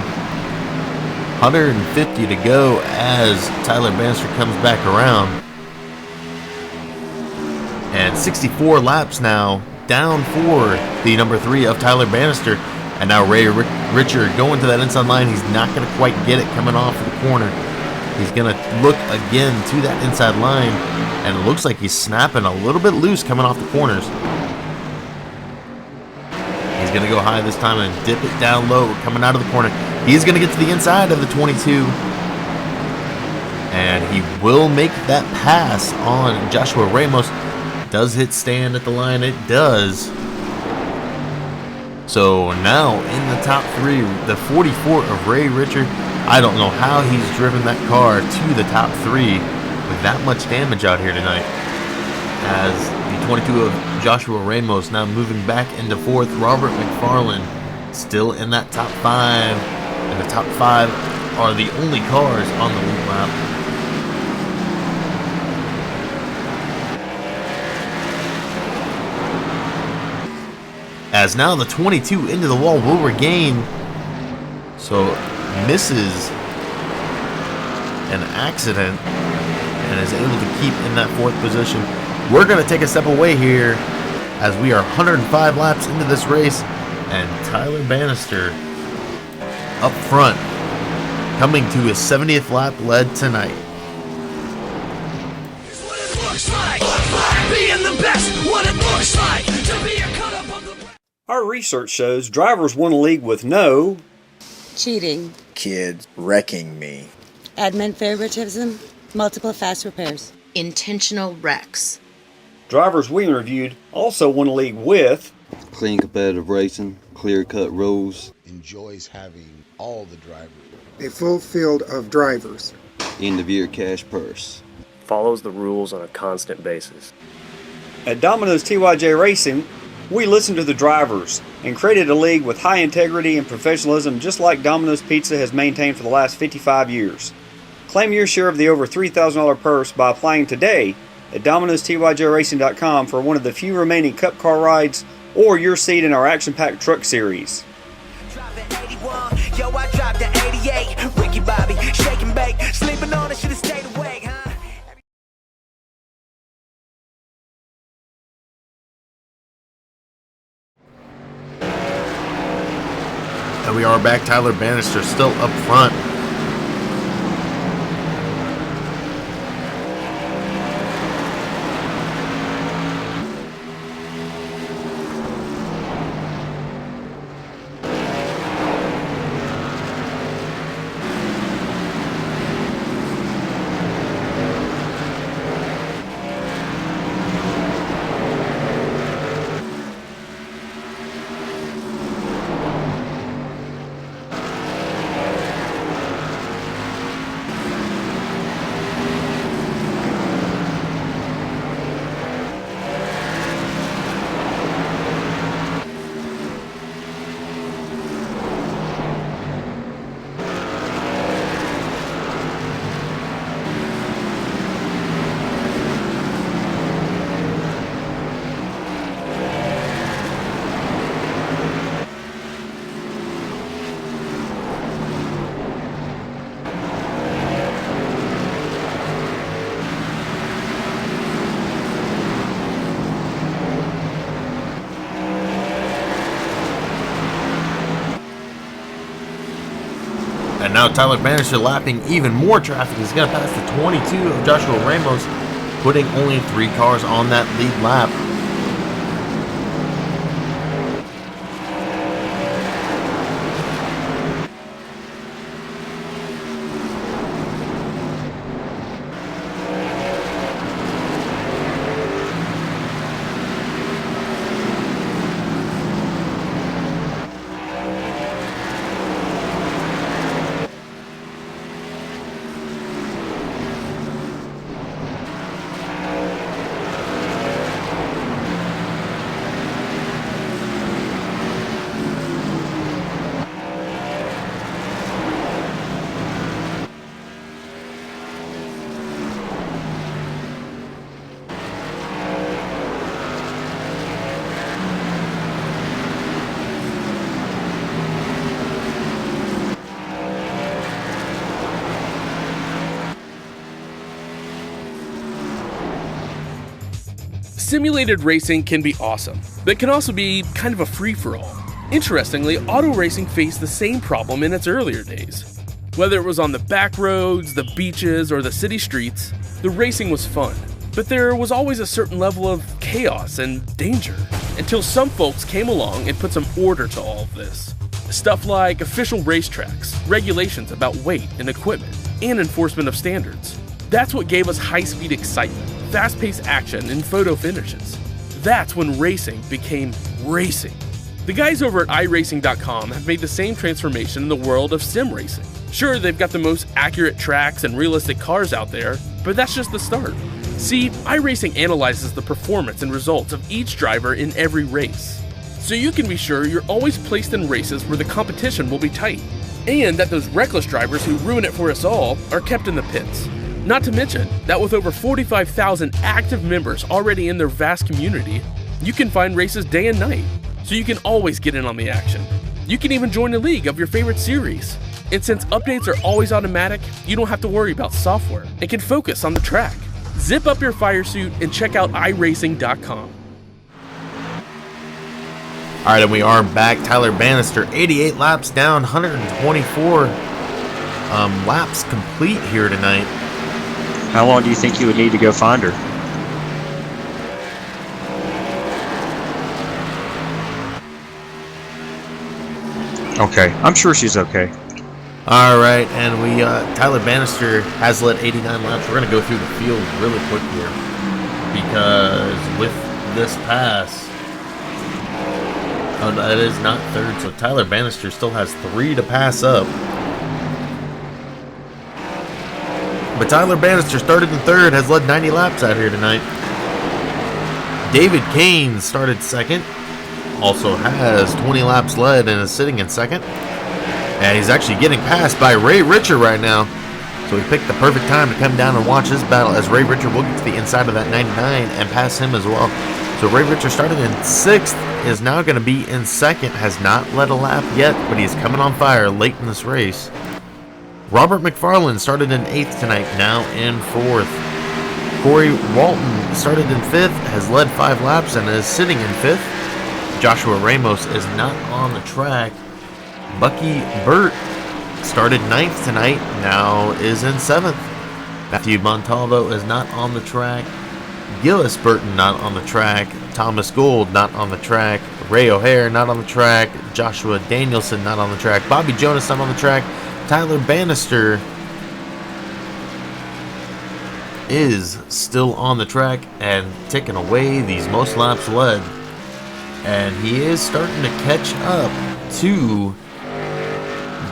150 to go as Tyler Bannister comes back around. And 64 laps now down for the number 3 of Tyler Bannister. And now Ray Richer going to that inside line. He's not going to quite get it coming off the corner. He's going to look again to that inside line. And it looks like he's snapping a little bit loose coming off the corners. He's going to go high this time and dip it down low coming out of the corner. He's going to get to the inside of the 22. And he will make that pass on Joshua Ramos. Does hit stand at the line? It does. So now in the top 3, the 44 of Ray Richer. I don't know how he's driven that car to the top 3 with that much damage out here tonight. As the 22 of Joshua Ramos now moving back into 4th. Robert McFarland still in that top 5. And the top 5 are the only cars on the lead lap. As now the 22 into the wall will regain. So misses an accident and is able to keep in that 4th position. We're going to take a step away here as we are 105 laps into this race. And Tyler Bannister up front, coming to his 70th lap led tonight. What it looks like, being the best, what it looks like to be a cut up of the... Our research shows drivers won a league with no Cheating. Kids wrecking me. Admin favoritism. Multiple fast repairs. Intentional wrecks. drivers we interviewed also won a league with clean competitive racing, clear-cut rules, Enjoys having all the drivers. A full field of drivers. end-of-year cash purse. Follows the rules on a constant basis. At Domino's TYJ Racing, we listened to the drivers and created a league with high integrity and professionalism just like Domino's Pizza has maintained for the last 55 years. Claim your share of the over $3,000 purse by applying today at Domino'sTYJRacing.com for one of the few remaining Cup car rides or your seat in our action-packed truck series. Yo, I dropped the 88. Ricky Bobby, shake and bake. Sleeping on it, should've stayed awake, huh? And we are back. Tyler Bannister still up front. And now Tyler Bannister lapping even more traffic. He's going to pass the 22 of Joshua Ramos, putting only 3 cars on that lead lap. Simulated racing can be awesome, but can also be kind of a free-for-all. Interestingly, auto racing faced the same problem in its earlier days. Whether it was on the back roads, the beaches, or the city streets, the racing was fun, but there was always a certain level of chaos and danger, until some folks came along and put some order to all of this. Stuff like official racetracks, regulations about weight and equipment, and enforcement of standards. That's what gave us high-speed excitement, fast-paced action, and photo finishes. That's when racing became racing. The guys over at iRacing.com have made the same transformation in the world of sim racing. Sure, they've got the most accurate tracks and realistic cars out there, but that's just the start. See, iRacing analyzes the performance and results of each driver in every race, so you can be sure you're always placed in races where the competition will be tight, and that those reckless drivers who ruin it for us all are kept in the pits. Not to mention that with over 45,000 active members already in their vast community, you can find races day and night, so you can always get in on the action. You can even join a league of your favorite series. And since updates are always automatic, you don't have to worry about software and can focus on the track. Zip up your fire suit and check out iRacing.com. All right, and we are back. Tyler Bannister, 88 laps down, 124 laps complete here tonight. How long do you think you would need to go find her? Okay, I'm sure she's okay. All right, and we Tyler Bannister has led 89 laps. We're going to go through the field really quick here because with this pass, oh, that is not third, so Tyler Bannister still has 3 to pass up. But Tyler Bannister started in third, has led 90 laps out here tonight. David Kane started second, also has 20 laps led and is sitting in second. And he's actually getting passed by Ray Richer right now. So he picked the perfect time to come down and watch this battle, as Ray Richer will get to the inside of that 99 and pass him as well. So Ray Richer started in 6th, is now going to be in 2nd, has not led a lap yet, but he's coming on fire late in this race. Robert McFarland started in 8th tonight, now in 4th. Corey Walton started in 5th, has led 5 laps and is sitting in 5th. Joshua Ramos is not on the track. Bucky Birt started 9th tonight, now is in 7th. Matthew Montalvo is not on the track. Gillis Burton not on the track. Thomas Gould not on the track. Ray O'Hare not on the track. Joshua Danielson not on the track. Bobby Jonas not on the track. Tyler Bannister is still on the track and taking away these most laps led. And he is starting to catch up to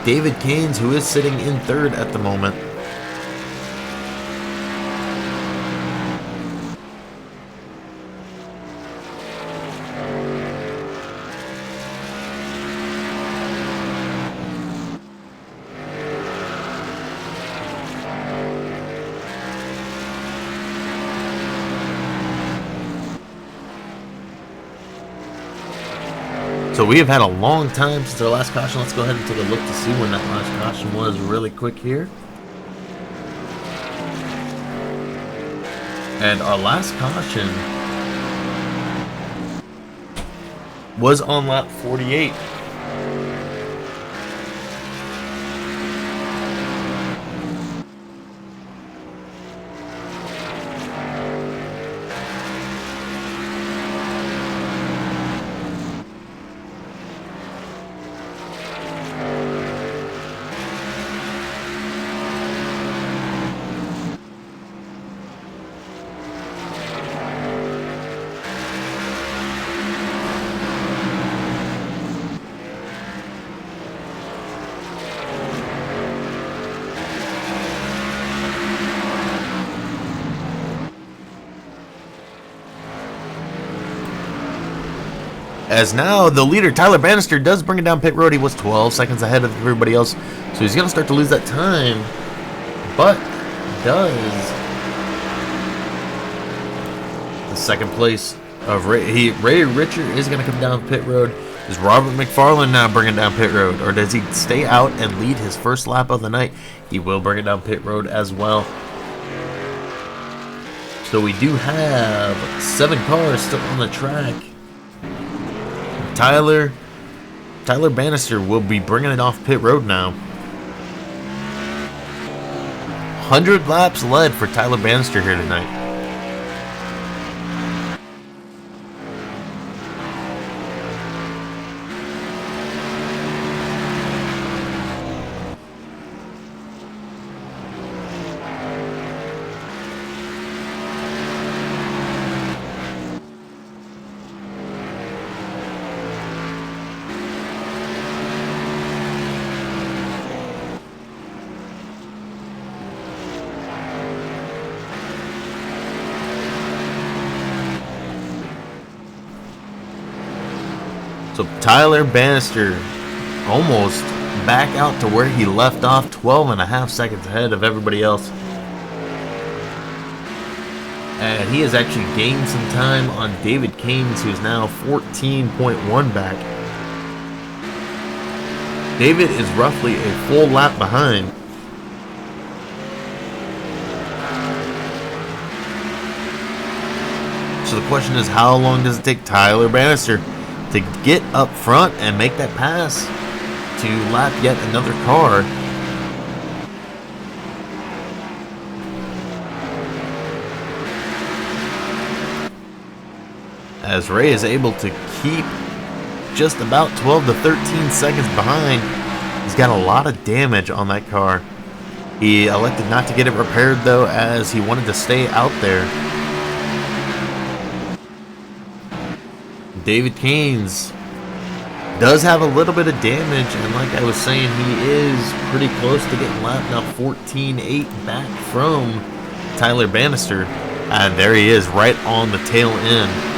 David Keynes, who is sitting in 3rd at the moment. So we have had a long time since our last caution. Let's go ahead and take a look to see when that last caution was really quick here. And our last caution was on lap 48. As now the leader, Tyler Bannister, does bring it down pit road. He was 12 seconds ahead of everybody else, so he's going to start to lose that time. But does the second place of Ray Richer is going to come down pit road. Is Robert McFarland now bringing down pit road, or does he stay out and lead his first lap of the night? He will bring it down pit road as well. So we do have 7 cars still on the track. Tyler Bannister will be bringing it off pit road now. 100 laps led for Tyler Bannister here tonight. So Tyler Bannister almost back out to where he left off, 12.5 seconds ahead of everybody else. And he has actually gained some time on David Keynes, who's now 14.1 back. David is roughly a full lap behind. So the question is, how long does it take Tyler Bannister to get up front and make that pass to lap yet another car. As Ray is able to keep just about 12 to 13 seconds behind. He's got a lot of damage on that car. He elected not to get it repaired though, as he wanted to stay out there. David Keynes does have a little bit of damage, and like I was saying, he is pretty close to getting lapped now 14.8 back from Tyler Bannister. And there he is right on the tail end.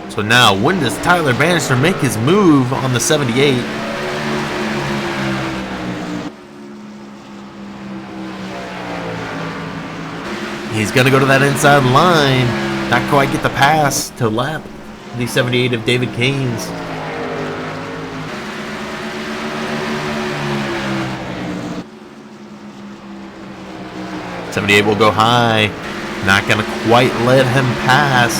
So now, when does Tyler Bannister make his move on the 78? He's going to go to that inside line. Not quite get the pass to lap the 78 of David Keynes. '78 will go high. Not going to quite let him pass.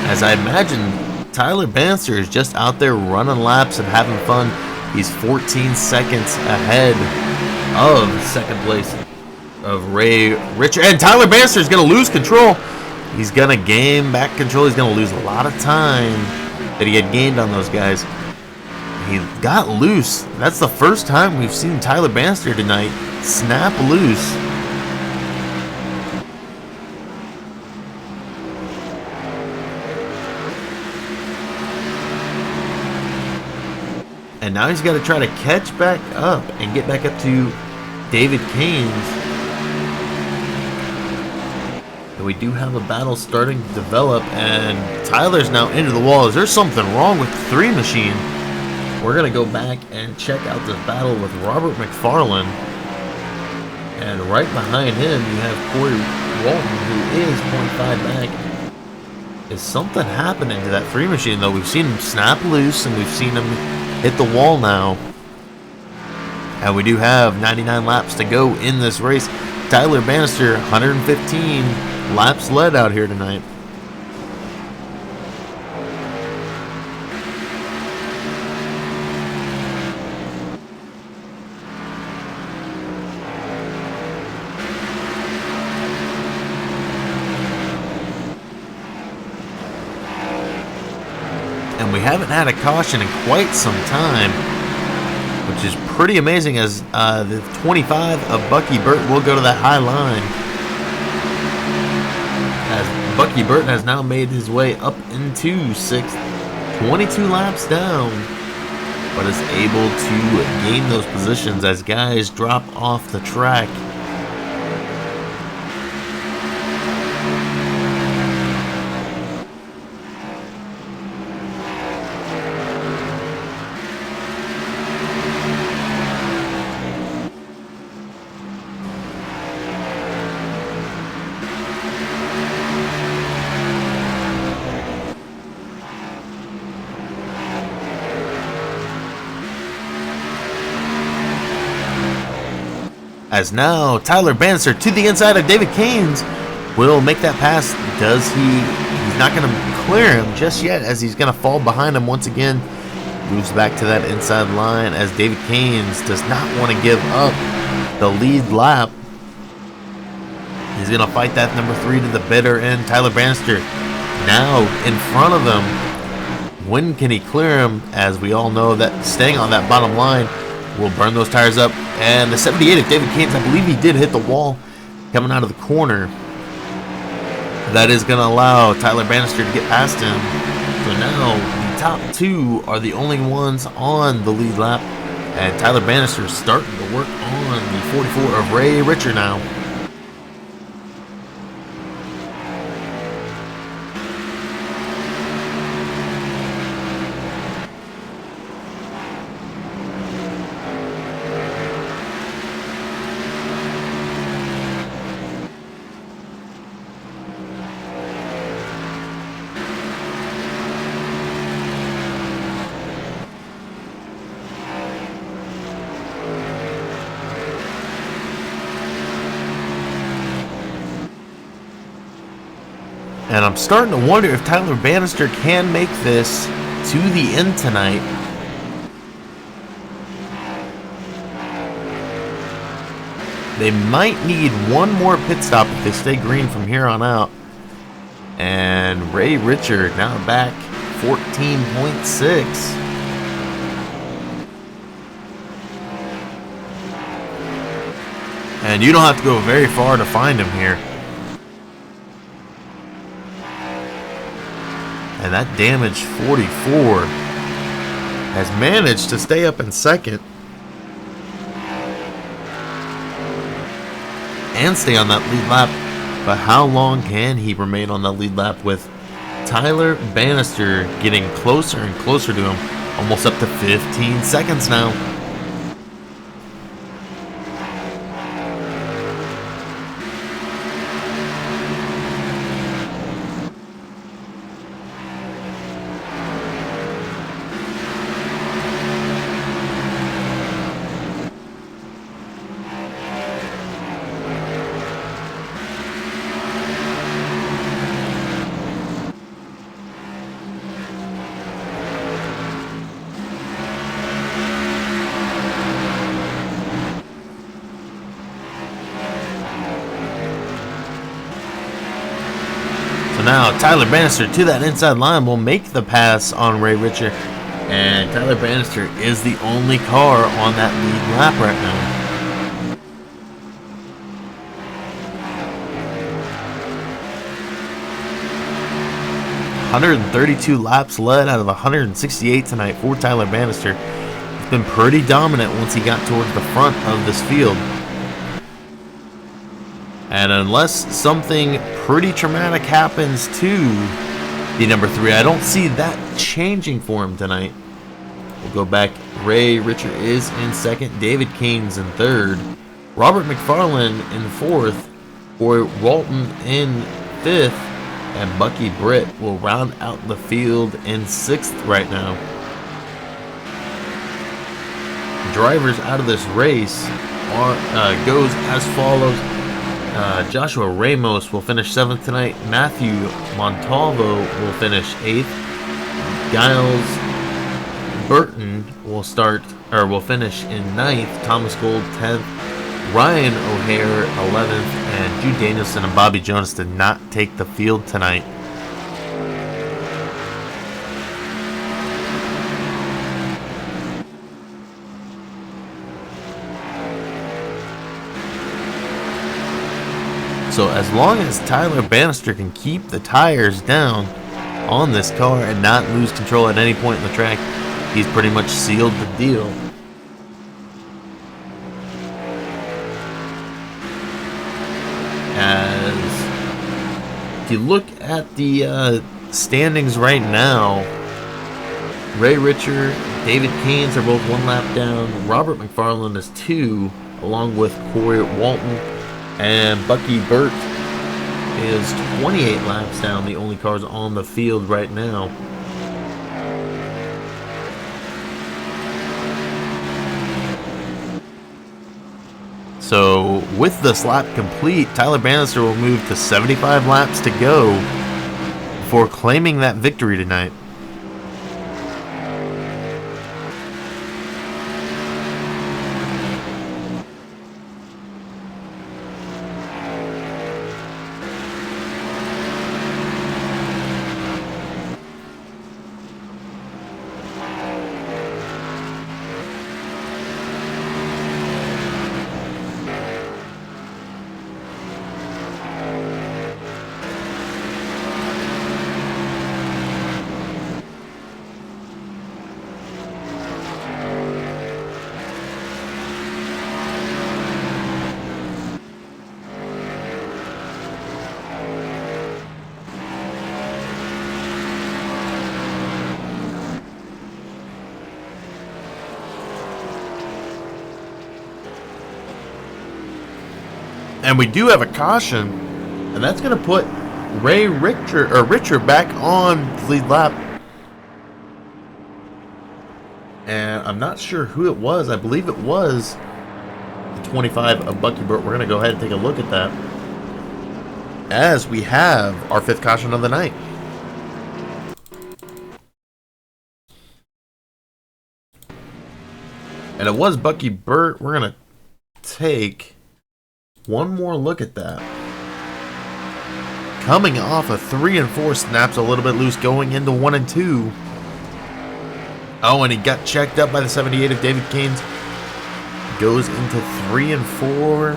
As I imagine, Tyler Bannister is just out there running laps and having fun. He's 14 seconds ahead of second place of Ray Richard. And Tyler Bannister is going to lose control. He's going to gain back control. He's going to lose a lot of time that he had gained on those guys. He got loose. That's the first time we've seen Tyler Bannister tonight snap loose. And now he's got to try to catch back up and get back up to David Keynes. And we do have a battle starting to develop, and Tyler's now into the wall. Is there something wrong with the 3 machine? We're going to go back and check out this battle with Robert McFarland. And right behind him, you have Corey Walton, who is 0.5 back. Is something happening to that 3 machine, though? We've seen him snap loose, and we've seen him hit the wall now. And we do have 99 laps to go in this race. Tyler Bannister, 115 laps led out here tonight. And we haven't had a caution in quite some time, which is pretty amazing, as the 25 of Bucky Birt will go to that high line. As Bucky Birt has now made his way up into 6th, 22 laps down, but is able to gain those positions as guys drop off the track. As now Tyler Bannister to the inside of David Keynes will make that pass. Does he? He's not going to clear him just yet, as he's going to fall behind him once again. Moves back to that inside line as David Keynes does not want to give up the lead lap. He's going to fight that number 3 to the bitter end. Tyler Bannister now in front of him. When can he clear him? As we all know, that staying on that bottom line will burn those tires up. And the 78 of David Keynes, I believe he did hit the wall coming out of the corner. That is going to allow Tyler Bannister to get past him. So now the top 2 are the only ones on the lead lap. And Tyler Bannister is starting to work on the 44 of Ray Richard now. And I'm starting to wonder if Tyler Bannister can make this to the end tonight. They might need one more pit stop if they stay green from here on out. And Ray Richard now back 14.6. And you don't have to go very far to find him here. And that damage 44 has managed to stay up in second and stay on that lead lap. But how long can he remain on that lead lap with Tyler Bannister getting closer and closer to him, almost up to 15 seconds now. Now Tyler Bannister to that inside line will make the pass on Ray Richard, and Tyler Bannister is the only car on that lead lap right now. $132 laps led out of 168 tonight for Tyler Bannister. He's been pretty dominant once he got towards the front of this field. And unless something pretty traumatic happens to the number 3, I don't see that changing for him tonight. We'll go back. Ray Richard is in second. David Keynes in third. Robert McFarland in fourth. Roy Walton in fifth. And Bucky Birt will round out the field in sixth right now. Drivers out of this race goes as follows. Joshua Ramos will finish 7th tonight. Matthew Montalvo will finish 8th. Giles Burton will finish in 9th. Thomas Gold 10th. Ryan O'Hare 11th. And Jude Danielson and Bobby Jonas did not take the field tonight. So as long as Tyler Bannister can keep the tires down on this car and not lose control at any point in the track, he's pretty much sealed the deal. As if you look at the standings right now, Ray Richard, David Keynes are both 1 lap down. Robert McFarland is 2, along with Corey Walton. And Bucky Birt is 28 laps down, the only cars on the field right now. So with this lap complete, Tyler Bannister will move to 75 laps to go before claiming that victory tonight. And we do have a caution, and that's going to put Ray Richard back on the lead lap. And I'm not sure who it was. I believe it was the 25 of Bucky Birt. We're going to go ahead and take a look at that. as we have our 5th caution of the night. And it was Bucky Birt. We're going to take one more look at that. Coming off a 3 and 4, snaps a little bit loose, going into 1 and 2. Oh, and he got checked up by the 78 of David Keynes. Goes into 3 and 4.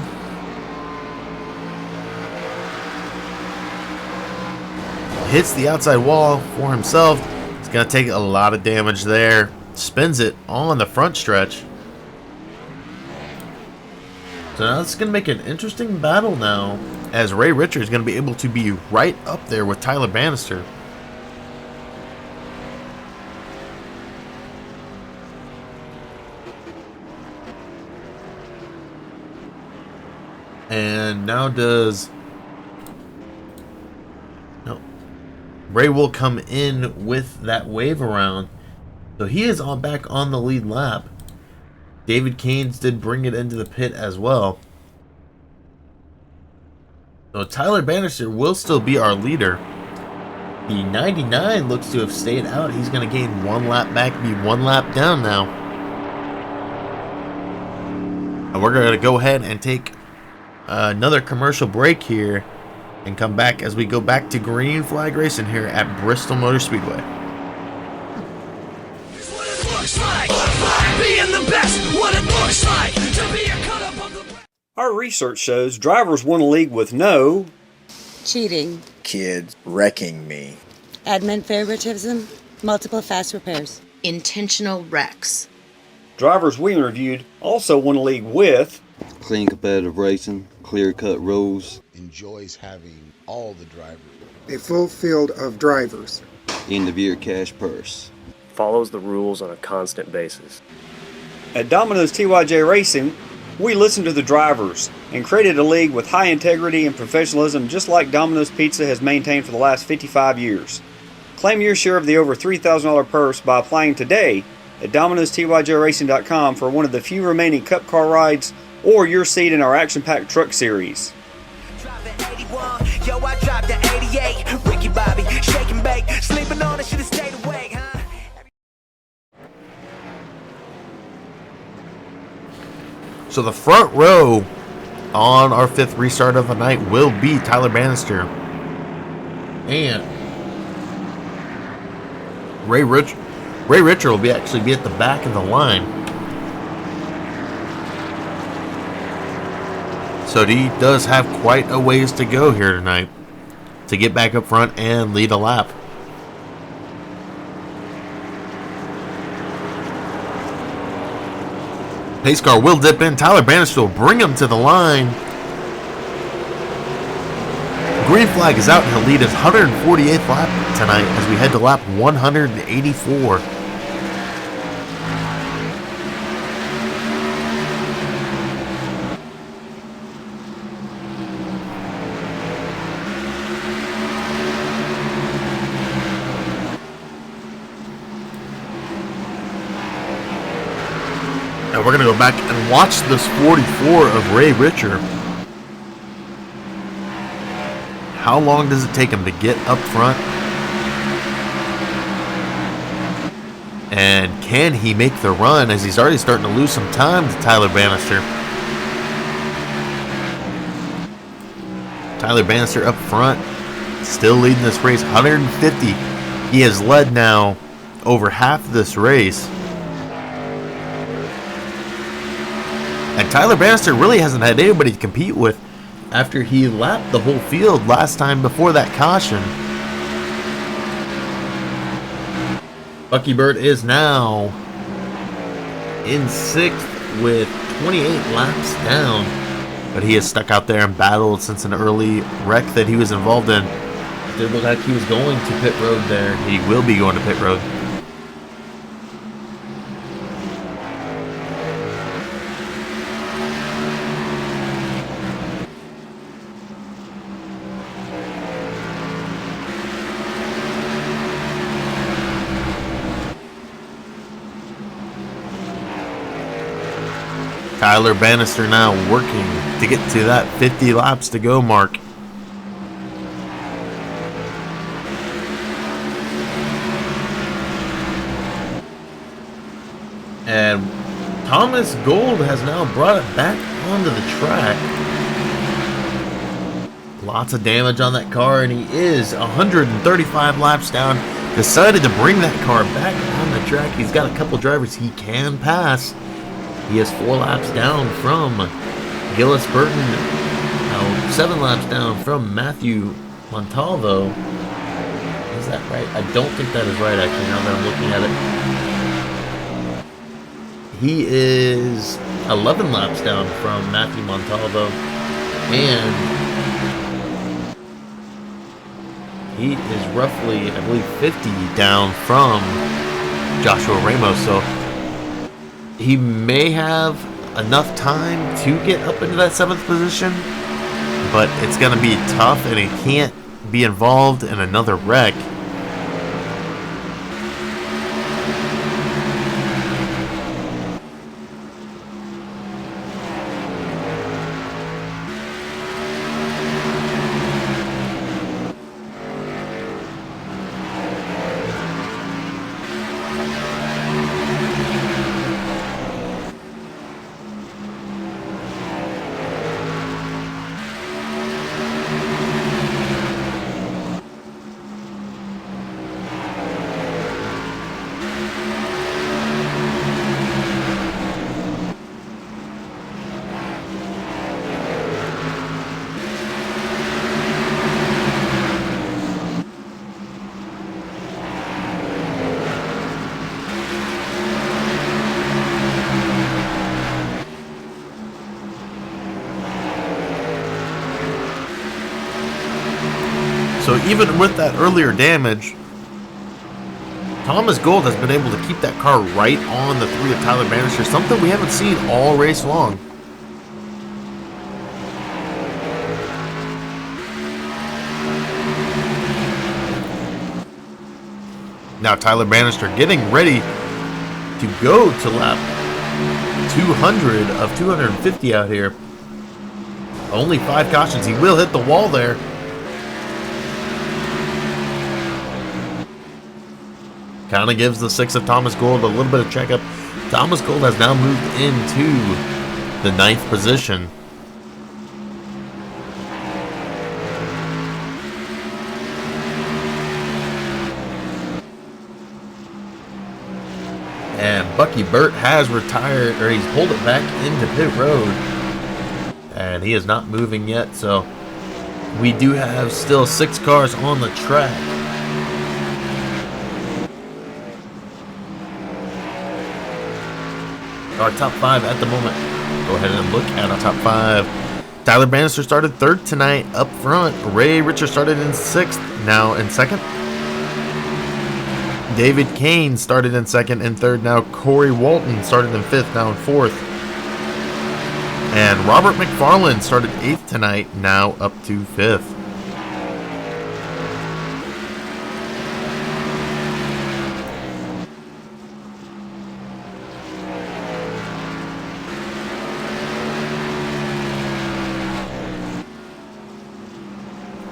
Hits the outside wall for himself. He's going to take a lot of damage there. Spins it on the front stretch. So now it's going to make an interesting battle now, as Ray Richards is going to be able to be right up there with Tyler Bannister. And now does... No. Ray will come in with that wave around. So he is back on the lead lap. David Keynes did bring it into the pit as well. So Tyler Bannister will still be our leader. The 99 looks to have stayed out. He's going to gain 1 lap back, be 1 lap down now. And we're going to go ahead and take another commercial break here and come back as we go back to green flag racing here at Bristol Motor Speedway. Our research shows drivers won a league with no cheating, Kids wrecking me. admin favoritism, multiple fast repairs, intentional wrecks. Drivers we interviewed also won a league with clean competitive racing, clear-cut rules, Enjoys having all the drivers. A full field of drivers. end-of-year cash purse. Follows the rules on a constant basis. At Domino's TYJ Racing, we listened to the drivers and created a league with high integrity and professionalism just like Domino's Pizza has maintained for the last 55 years. Claim your share of the over $3,000 purse by applying today at Domino'sTYJRacing.com for one of the few remaining Cup car rides or your seat in our action-packed truck series. Yo, I dropped the 88. Ricky Bobby, shake and bake. Sleeping on it, should've stayed awake, huh? So the front row on our 5th restart of the night will be Tyler Bannister and Ray Richard will actually be at the back of the line. So he does have quite a ways to go here tonight to get back up front and lead a lap. Pace car will dip in. Tyler Bannister will bring him to the line. Green flag is out and he'll lead his 148th lap tonight as we head to lap 184. And we're going to go back and watch this 44 of Ray Richard. How long does it take him to get up front? And can he make the run as he's already starting to lose some time to Tyler Bannister? Tyler Bannister up front, still leading this race, 150. He has led now over half this race. And Tyler Bannister really hasn't had anybody to compete with after he lapped the whole field last time before that caution. Bucky Birt is now in 6th with 28 laps down. But he has stuck out there and battled since an early wreck that he was involved in. It did look like he was going to pit road there. He will be going to pit road. Tyler Bannister now working to get to that 50 laps to go mark. And Thomas Gold has now brought it back onto the track. Lots of damage on that car, and he is 135 laps down. Decided to bring that car back on the track. He's got a couple drivers he can pass. He is 4 laps down from Gillis Burton. Now 7 laps down from Matthew Montalvo. Is that right? I don't think that is right, actually, now that I'm looking at it. He is 11 laps down from Matthew Montalvo. And he is roughly, I believe, 50 down from Joshua Ramos. So he may have enough time to get up into that 7th position, but it's going to be tough, and he can't be involved in another wreck. So even with that earlier damage, Thomas Gold has been able to keep that car right on the 3 of Tyler Bannister, something we haven't seen all race long. Now Tyler Bannister getting ready to go to lap 200 of 250 out here. Only 5 cautions. He will hit the wall there. Kind of gives the 6 of Thomas Gold a little bit of checkup. Thomas Gold has now moved into the 9th position. And Bucky Birt has retired, or he's pulled it back into pit road. And he is not moving yet, so we do have still 6 cars on the track. Our top 5 at the moment. Go ahead and look at our top 5. Tyler Bannister started 3rd tonight up front. Ray Richer started in 6th, now in 2nd. David Kane started in 2nd and 3rd. Now Corey Walton started in 5th, now in 4th. And Robert McFarland started 8th tonight, now up to 5th.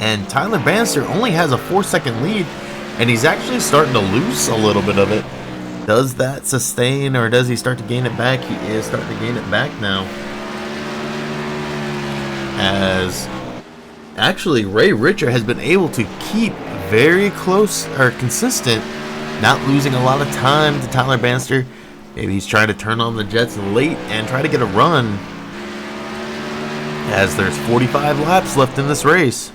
And Tyler Bannister only has a 4-second lead, and he's actually starting to lose a little bit of it. Does that sustain, or does he start to gain it back? He is starting to gain it back now. As actually Ray Richer has been able to keep very close, or consistent, not losing a lot of time to Tyler Bannister. Maybe he's trying to turn on the jets late and try to get a run, as there's 45 laps left in this race.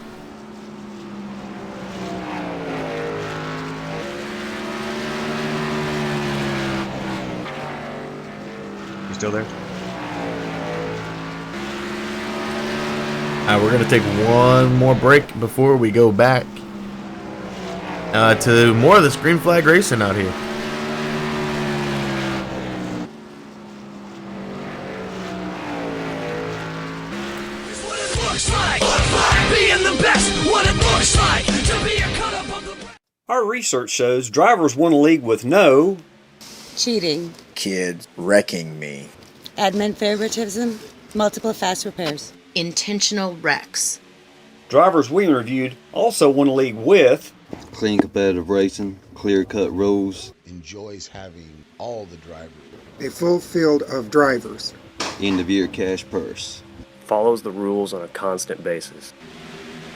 Still there? We're going to take one more break before we go back to more of this green flag racing out here. Our research shows drivers won a league with no cheating, kids wrecking me, admin favoritism, multiple fast repairs, intentional wrecks. Drivers we reviewed also won a league with Clean competitive racing, clear cut rules, Enjoys having all the drivers. A full field of drivers. end of year cash purse. Follows the rules on a constant basis.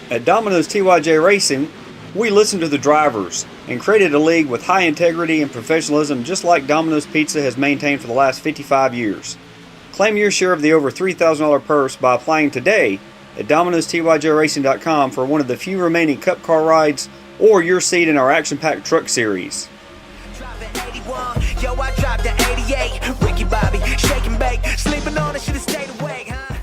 At Domino's TYJ Racing, we listened to the drivers and created a league with high integrity and professionalism just like Domino's Pizza has maintained for the last 55 years. Claim your share of the over $3,000 purse by applying today at Domino'sTYJRacing.com for one of the few remaining Cup car rides or your seat in our action-packed truck series. Yo, I dropped the 88. Ricky Bobby, shake and bake. Sleeping on it, should've stayed awake, huh?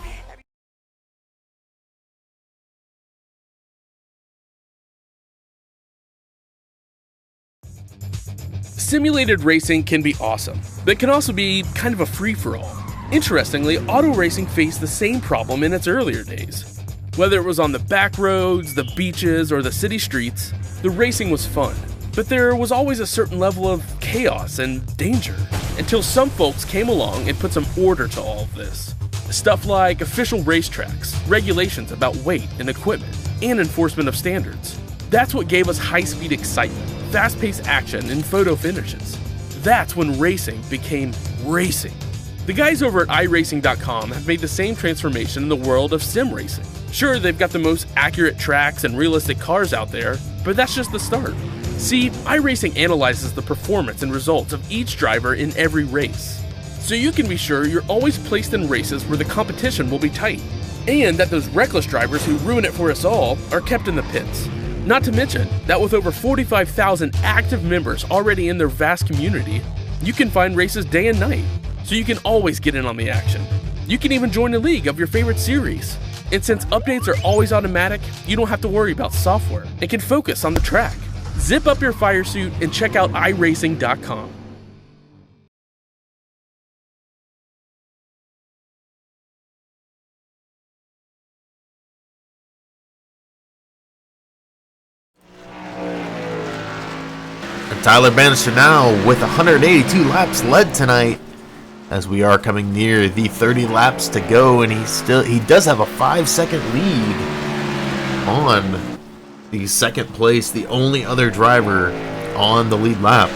Simulated racing can be awesome, but can also be kind of a free-for-all. Interestingly, auto racing faced the same problem in its earlier days. Whether it was on the back roads, the beaches, or the city streets, the racing was fun. But there was always a certain level of chaos and danger, until some folks came along and put some order to all of this. Stuff like official racetracks, regulations about weight and equipment, and enforcement of standards. That's what gave us high-speed excitement, fast-paced action, and photo finishes. That's when racing became racing. The guys over at iRacing.com have made the same transformation in the world of sim racing. Sure, they've got the most accurate tracks and realistic cars out there, but that's just the start. See, iRacing analyzes the performance and results of each driver in every race, so you can be sure you're always placed in races where the competition will be tight, and that those reckless drivers who ruin it for us all are kept in the pits. Not to mention that with over 45,000 active members already in their vast community, you can find races day and night, so you can always get in on the action. You can even join a league of your favorite series. And since updates are always automatic, you don't have to worry about software and can focus on the track. Zip up your fire suit and check out iRacing.com. And Tyler Bannister now with 182 laps led tonight, as we are coming near the 30 laps to go, and he does have a 5-second lead on the second place, the only other driver on the lead lap.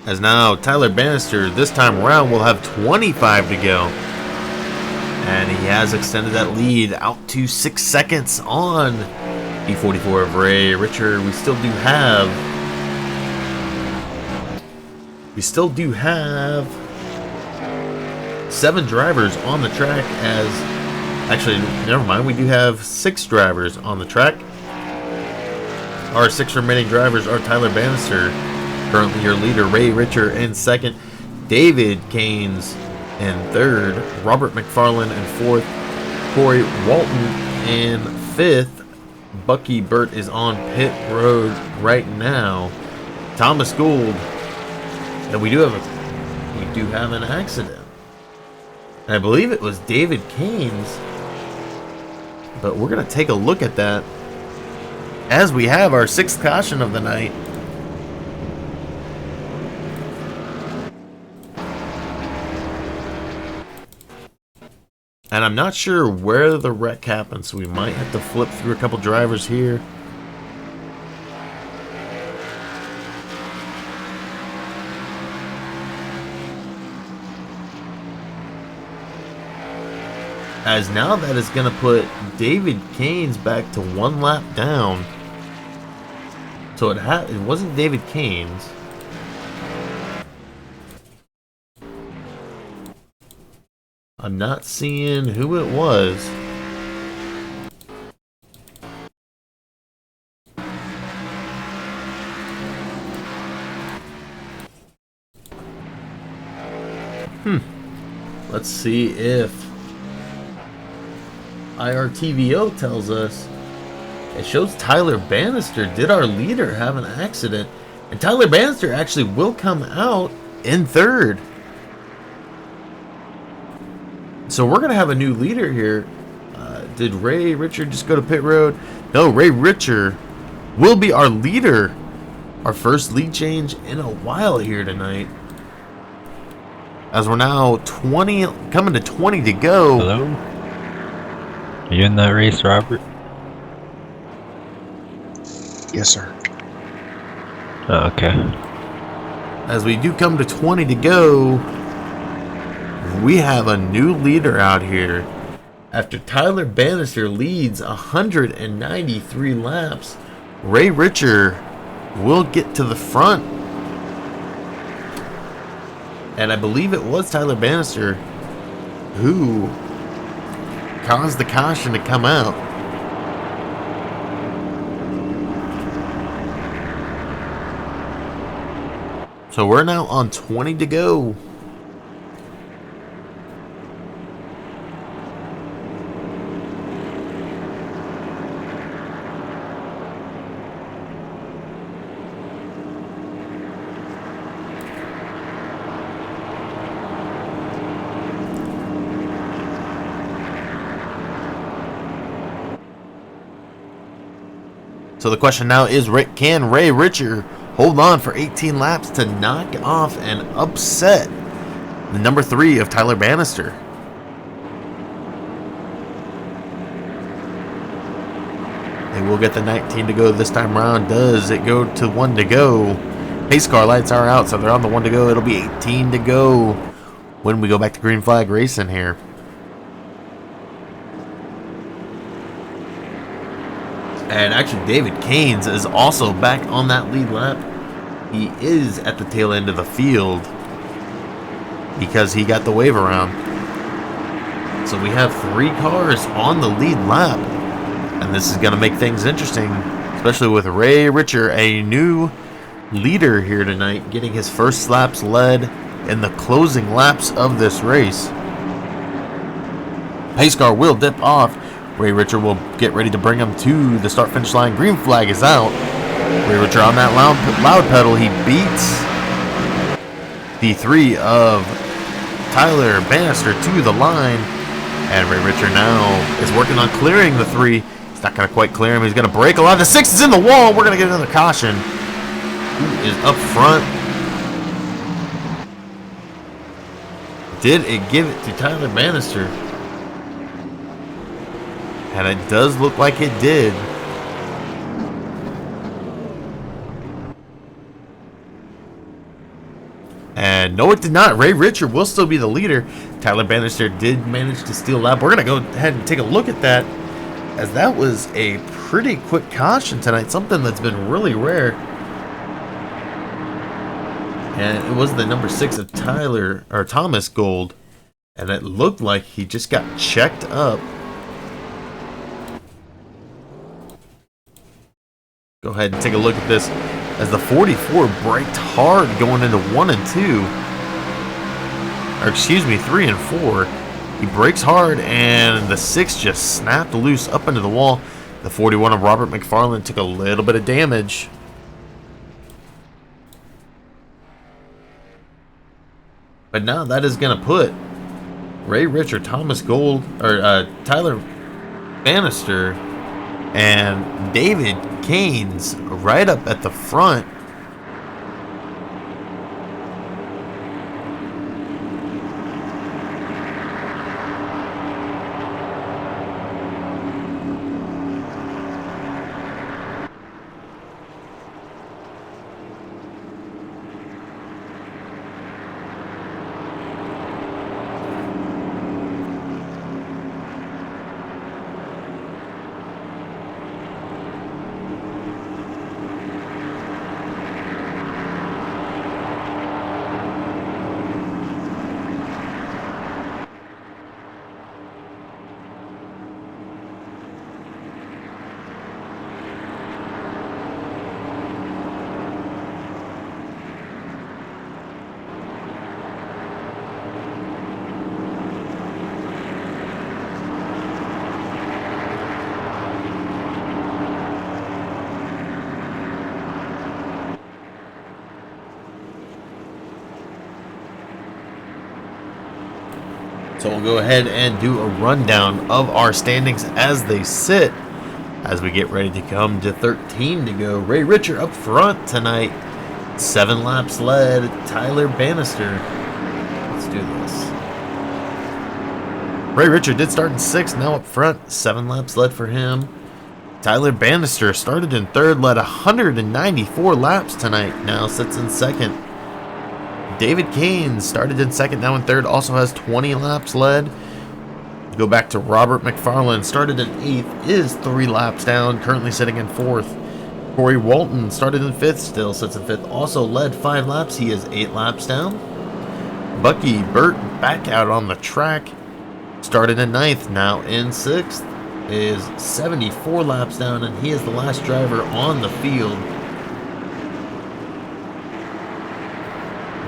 As now Tyler Bannister this time around will have 25 to go, and he has extended that lead out to 6 seconds on E44 of Ray Richard. We still do have 7 drivers on the track. Actually, never mind, we do have 6 drivers on the track. Our 6 remaining drivers are Tyler Bannister, currently your leader, Ray Richard in second, David Caines in third, Robert McFarland in fourth, Corey Walton in fifth, Bucky Birt is on pit road right now, Thomas Gould, and we do have an accident. And I believe it was David Caines, but we're gonna take a look at that as we have our 6th caution of the night. And I'm not sure where the wreck happened, so we might have to flip through a couple drivers here. As now that is going to put David Keynes back to 1 lap down. So it wasn't David Keynes. I'm not seeing who it was. Let's see if IRTVO tells us. It shows Tyler Bannister. Did our leader have an accident? And Tyler Bannister actually will come out in 3rd. So we're going to have a new leader here. Did Ray Richard just go to pit road? No, Ray Richard will be our leader. Our first lead change in a while here tonight. As we're now coming to 20 to go. Hello? Are you in that race, Robert? Yes, sir. Oh, okay. As we do come to 20 to go, we have a new leader out here. After Tyler Bannister leads 193 laps, Ray Richard will get to the front. And I believe it was Tyler Bannister who caused the caution to come out. So we're now on 20 to go. So the question now is, can Ray Richard hold on for 18 laps to knock off and upset the number 3 of Tyler Bannister? They will get the 19 to go this time around. Does it go to 1 to go? Pace car lights are out, so they're on the 1 to go. It'll be 18 to go when we go back to green flag racing here. And actually, David Keynes is also back on that lead lap. He is at the tail end of the field because he got the wave around. So we have 3 cars on the lead lap. And this is going to make things interesting, especially with Ray Richard, a new leader here tonight, getting his first laps led in the closing laps of this race. Pace car will dip off. Ray Richard will get ready to bring him to the start-finish line. Green flag is out. Ray Richard on that loud pedal. He beats the 3 of Tyler Bannister to the line. And Ray Richard now is working on clearing the 3. He's not going to quite clear him. He's going to break a lot. The 6 is in the wall. We're going to get another caution. Who is up front? Did it give it to Tyler Bannister? And it does look like it did. And no, it did not. Ray Richard will still be the leader. Tyler Bannister did manage to steal a lap. We're going to go ahead and take a look at that, as that was a pretty quick caution tonight. Something that's been really rare. And it was the number 6 of Thomas Gold. And it looked like he just got checked up. Go ahead and take a look at this as the 44 braked hard going into 1 and 2. Or excuse me, 3 and 4. He brakes hard and the 6 just snapped loose up into the wall. The 41 of Robert McFarland took a little bit of damage. But now that is going to put Ray Richard, Thomas Gold, or Tyler Bannister and David Keynes right up at the front. So we'll go ahead and do a rundown of our standings as they sit, as we get ready to come to 13 to go. Ray Richer up front tonight. 7 laps led. Tyler Bannister. Let's do this. Ray Richer did start in 6th, now up front. 7 laps led for him. Tyler Bannister started in 3rd, led 194 laps tonight, now sits in 2nd. David Kane started in 2nd, now in 3rd, also has 20 laps led. Go back to Robert McFarland, started in 8th, is 3 laps down, currently sitting in 4th. Corey Walton started in 5th, still sits in 5th, also led 5 laps, he is 8 laps down. Bucky Birt back out on the track, started in 9th, now in 6th, is 74 laps down, and he is the last driver on the field.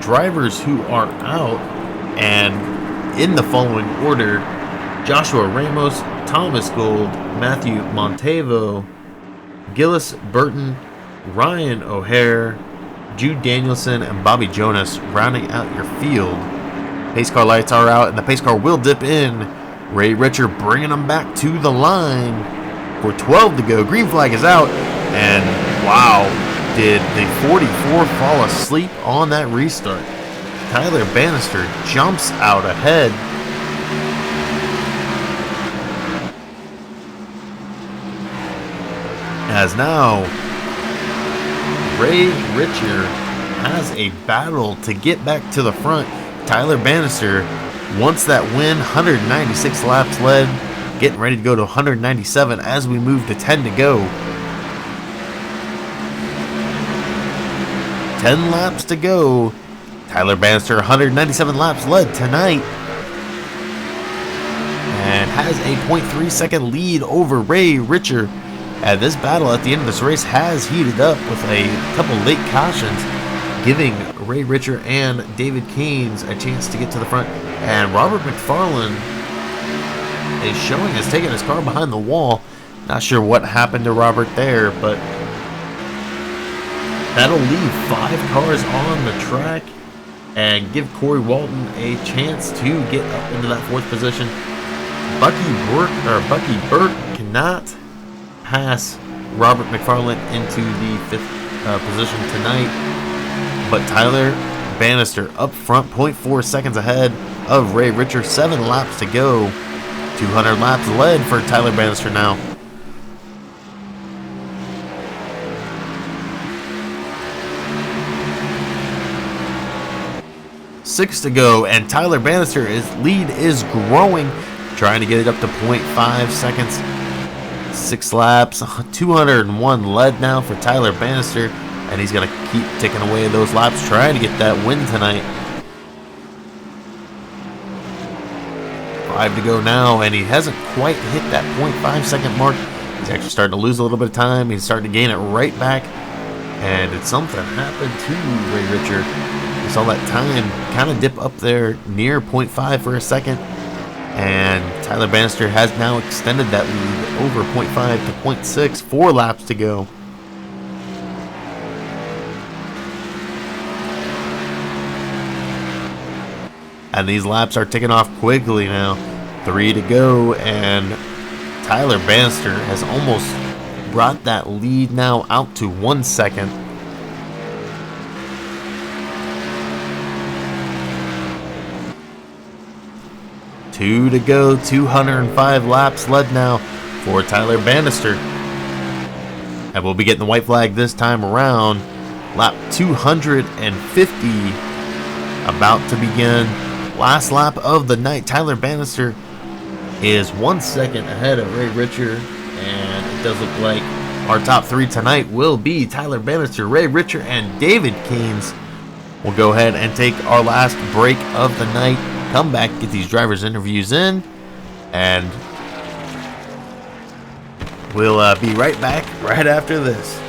Drivers who are out, and in the following order: Joshua Ramos, Thomas Gold, Matthew Montevo, Gillis Burton, Ryan O'Hare, Jude Danielson, and Bobby Jonas rounding out your field. Pace car lights are out, and the pace car will dip in. Ray Richer bringing them back to the line for 12 to go. Green flag is out, and wow, did the 44 fall asleep on that restart. Tyler Bannister jumps out ahead. As now, Ray Richer has a battle to get back to the front. Tyler Bannister wants that win, 196 laps led, getting ready to go to 197 as we move to 10 to go. 10 laps to go. Tyler Bannister, 197 laps led tonight, and has a 0.3 second lead over Ray Richer. And this battle at the end of this race has heated up with a couple late cautions, giving Ray Richer and David Keynes a chance to get to the front. And Robert McFarland is showing us taking his car behind the wall. Not sure what happened to Robert there, but that'll leave 5 cars on the track and give Corey Walton a chance to get up into that 4th position. Bucky Birt cannot pass Robert McFarland into the 5th position tonight, but Tyler Bannister up front, 0.4 seconds ahead of Ray Richer. 7 laps to go. 200 laps led for Tyler Bannister now. Six to go, and Tyler Bannister's lead is growing, trying to get it up to 0.5 seconds. 6 laps, 201 led now for Tyler Bannister, and he's going to keep ticking away those laps, trying to get that win tonight. 5 to go now, and he hasn't quite hit that 0.5 second mark. He's actually starting to lose a little bit of time. He's starting to gain it right back, and did something happen to Ray Richer? We saw that time kind of dip up there near 0.5 for a second, and Tyler Bannister has now extended that lead over 0.5 to 0.6. 4 laps to go. And these laps are ticking off quickly now. 3 to go, and Tyler Bannister has almost brought that lead now out to 1 second. Two to go, 205 laps led now for Tyler Bannister. And we'll be getting the white flag this time around. Lap 250 about to begin. Last lap of the night. Tyler Bannister is 1 second ahead of Ray Richer, and it does look like our top 3 tonight will be Tyler Bannister, Ray Richer, and David Keynes. We'll go ahead and take our last break of the night, come back, get these drivers' interviews in, and we'll be right back right after this.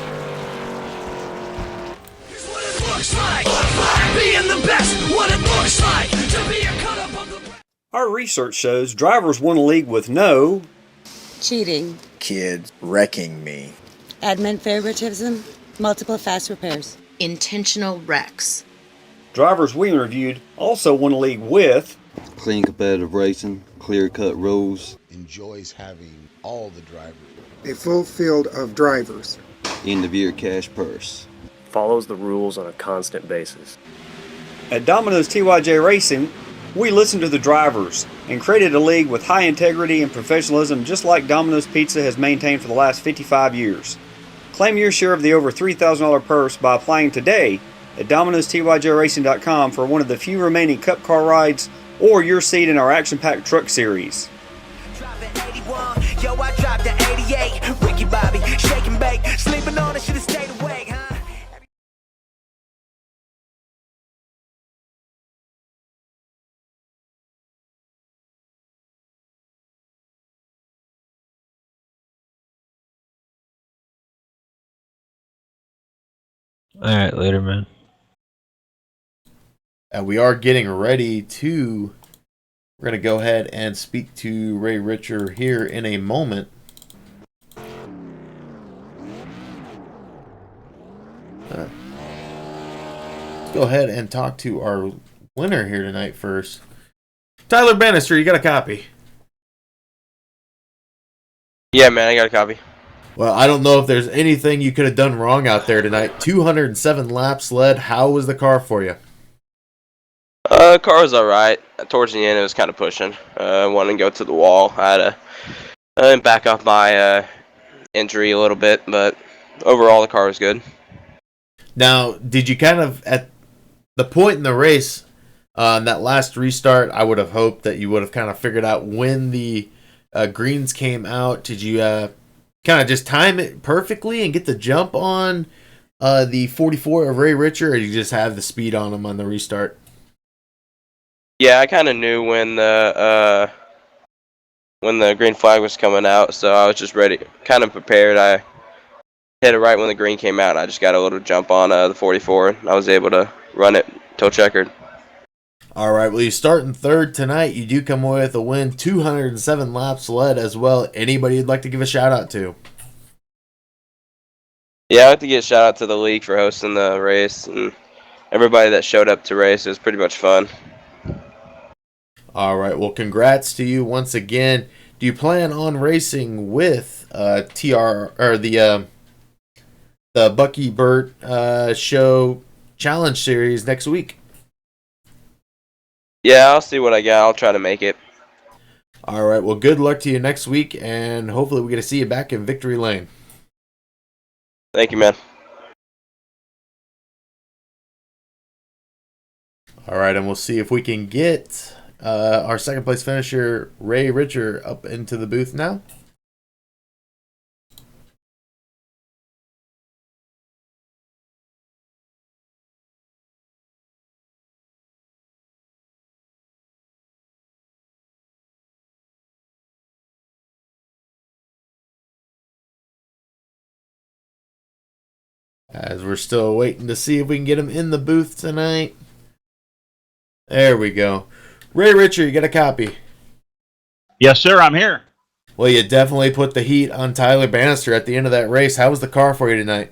Our research shows drivers won a league with no cheating, kids wrecking me, admin favoritism, multiple fast repairs, intentional wrecks. Drivers we interviewed also won a league with Clean competitive racing, clear cut rules. Enjoys having all the drivers. A full field of drivers. End of year cash purse. Follows the rules on a constant basis. At Domino's TYJ Racing, we listen to the drivers and created a league with high integrity and professionalism just like Domino's Pizza has maintained for the last 55 years. Claim your share of the over $3,000 purse by applying today at Domino'sTYJRacing.com for one of the few remaining Cup car rides or your seat in our action-packed truck series. Yo, I dropped the 88. Ricky Bobby, shake and bake. Sleeping on it, should've stayed awake, huh? Alright, later, man. And we are getting ready to... We're going to go ahead and speak to Ray Richer here in a moment. Let's go ahead and talk to our winner here tonight first. Tyler Bannister, you got a copy? Yeah, man, I got a copy. Well, I don't know if there's anything you could have done wrong out there tonight. 207 laps led. How was the car for you? Car was alright. Towards the end, it was kind of pushing. I wanted to go to the wall. I had to back off my injury a little bit, but overall, the car was good. Now, did you kind of, at the point in the race, that last restart, I would have hoped that you would have kind of figured out when the greens came out. Did you kind of just time it perfectly and get the jump on the 44 of Ray Richer, or did you just have the speed on him on the restart? Yeah, I kind of knew when the green flag was coming out, so I was just ready, kind of prepared. I hit it right when the green came out. I just got a little jump on the 44, and I was able to run it till checkered. All right, well, you start in third tonight. You do come away with a win, 207 laps led as well. Anybody you'd like to give a shout-out to? Yeah, I'd like to give a shout-out to the league for hosting the race, and everybody that showed up to race. It was pretty much fun. All right, well, congrats to you once again. Do you plan on racing with the Bucky Birt show challenge series next week? Yeah, I'll see what I got. I'll try to make it. All right, well, good luck to you next week, and hopefully we get to see you back in Victory Lane. Thank you, man. All right, and we'll see if we can get our second place finisher, Ray Richer, up into the booth now. As we're still waiting to see if we can get him in the booth tonight. There we go. Ray Richer, you got a copy? Yes, sir, I'm here. Well, you definitely put the heat on Tyler Bannister at the end of that race. How was the car for you tonight?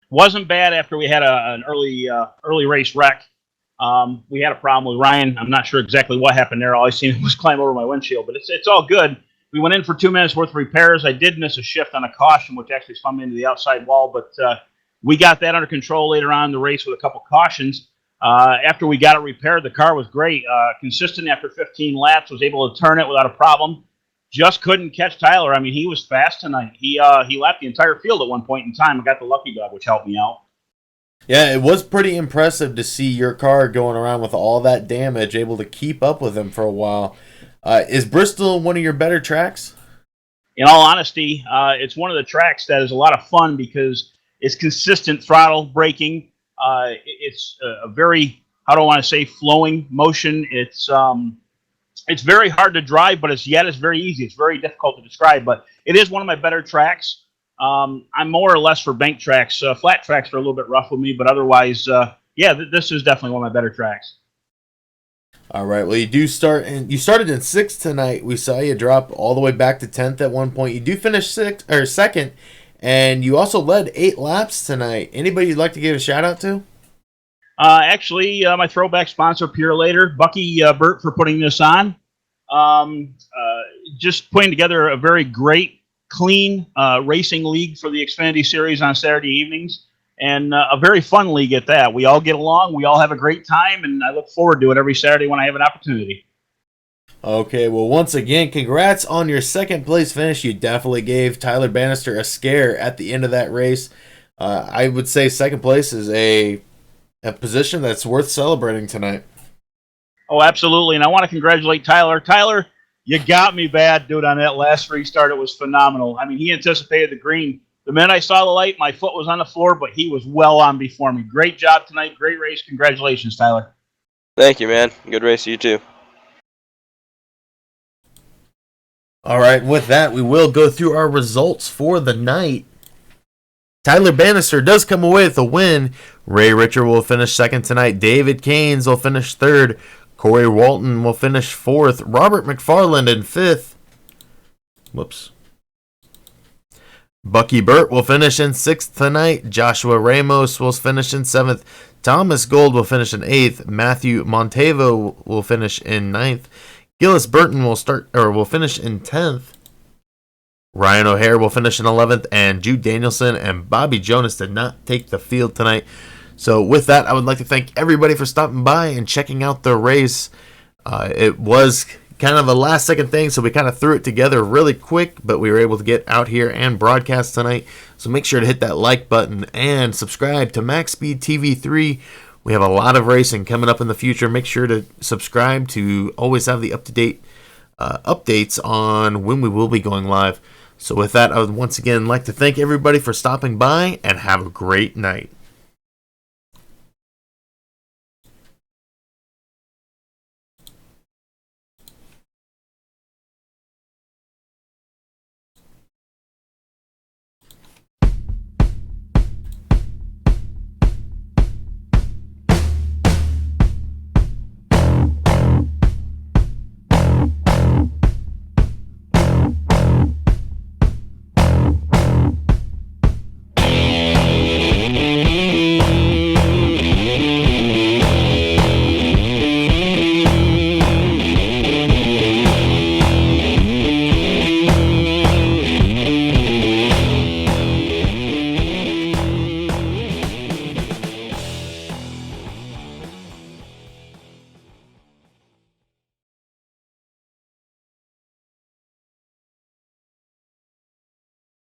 Wasn't bad after we had an early race wreck. We had a problem with Ryan. I'm not sure exactly what happened there. All I seen was climb over my windshield, but it's all good. We went in for 2 minutes worth of repairs. I did miss a shift on a caution, which actually spun me into the outside wall, but we got that under control later on in the race with a couple cautions. After we got it repaired, the car was great. Consistent after 15 laps, was able to turn it without a problem. Just couldn't catch Tyler. I mean, he was fast tonight. He lapped the entire field at one point in time and got the lucky dog, which helped me out. Yeah, it was pretty impressive to see your car going around with all that damage, able to keep up with him for a while. Is Bristol one of your better tracks? In all honesty, it's one of the tracks that is a lot of fun because it's consistent throttle braking. It's a very, how do I want to say, flowing motion. It's very hard to drive, but it's very easy. It's very difficult to describe, but it is one of my better tracks. I'm more or less for bank tracks. Flat tracks are a little bit rough with me, but otherwise, this is definitely one of my better tracks. All right. Well, you started in 6th tonight. We saw you drop all the way back to 10th at one point. You do finish 2nd, and you also led 8 laps tonight. Anybody you'd like to give a shout out to? My throwback sponsor, Purelator, Bucky, Birt, for putting this on. Just putting together a very great, clean racing league for the Xfinity Series on Saturday evenings, and a very fun league at that. We all get along, we all have a great time, and I look forward to it every Saturday when I have an opportunity. Okay, well, once again, congrats on your second place finish. You definitely gave Tyler Bannister a scare at the end of that race. I would say second place is a position that's worth celebrating tonight. Oh, absolutely, and I want to congratulate Tyler. Tyler, you got me bad, dude, on that last restart. It was phenomenal. I mean, he anticipated the green. The minute I saw the light, my foot was on the floor, but he was well on before me. Great job tonight. Great race. Congratulations, Tyler. Thank you, man. Good race to you, too. All right, with that, we will go through our results for the night. Tyler Bannister does come away with a win. Ray Richer will finish second tonight. David Caines will finish third. Corey Walton will finish fourth. Robert McFarland in fifth. Whoops. Bucky Birt will finish in sixth tonight. Joshua Ramos will finish in seventh. Thomas Gold will finish in eighth. Matthew Montevo will finish in ninth. Gillis Burton will finish in 10th. Ryan O'Hare will finish in 11th, and Jude Danielson and Bobby Jonas did not take the field tonight. So with that, I would like to thank everybody for stopping by and checking out the race. It was kind of a last-second thing, so we kind of threw it together really quick, but we were able to get out here and broadcast tonight. So make sure to hit that like button and subscribe to Max Speed TV 3. We have a lot of racing coming up in the future. Make sure to subscribe to always have the up-to-date updates on when we will be going live. So with that, I would once again like to thank everybody for stopping by, and have a great night.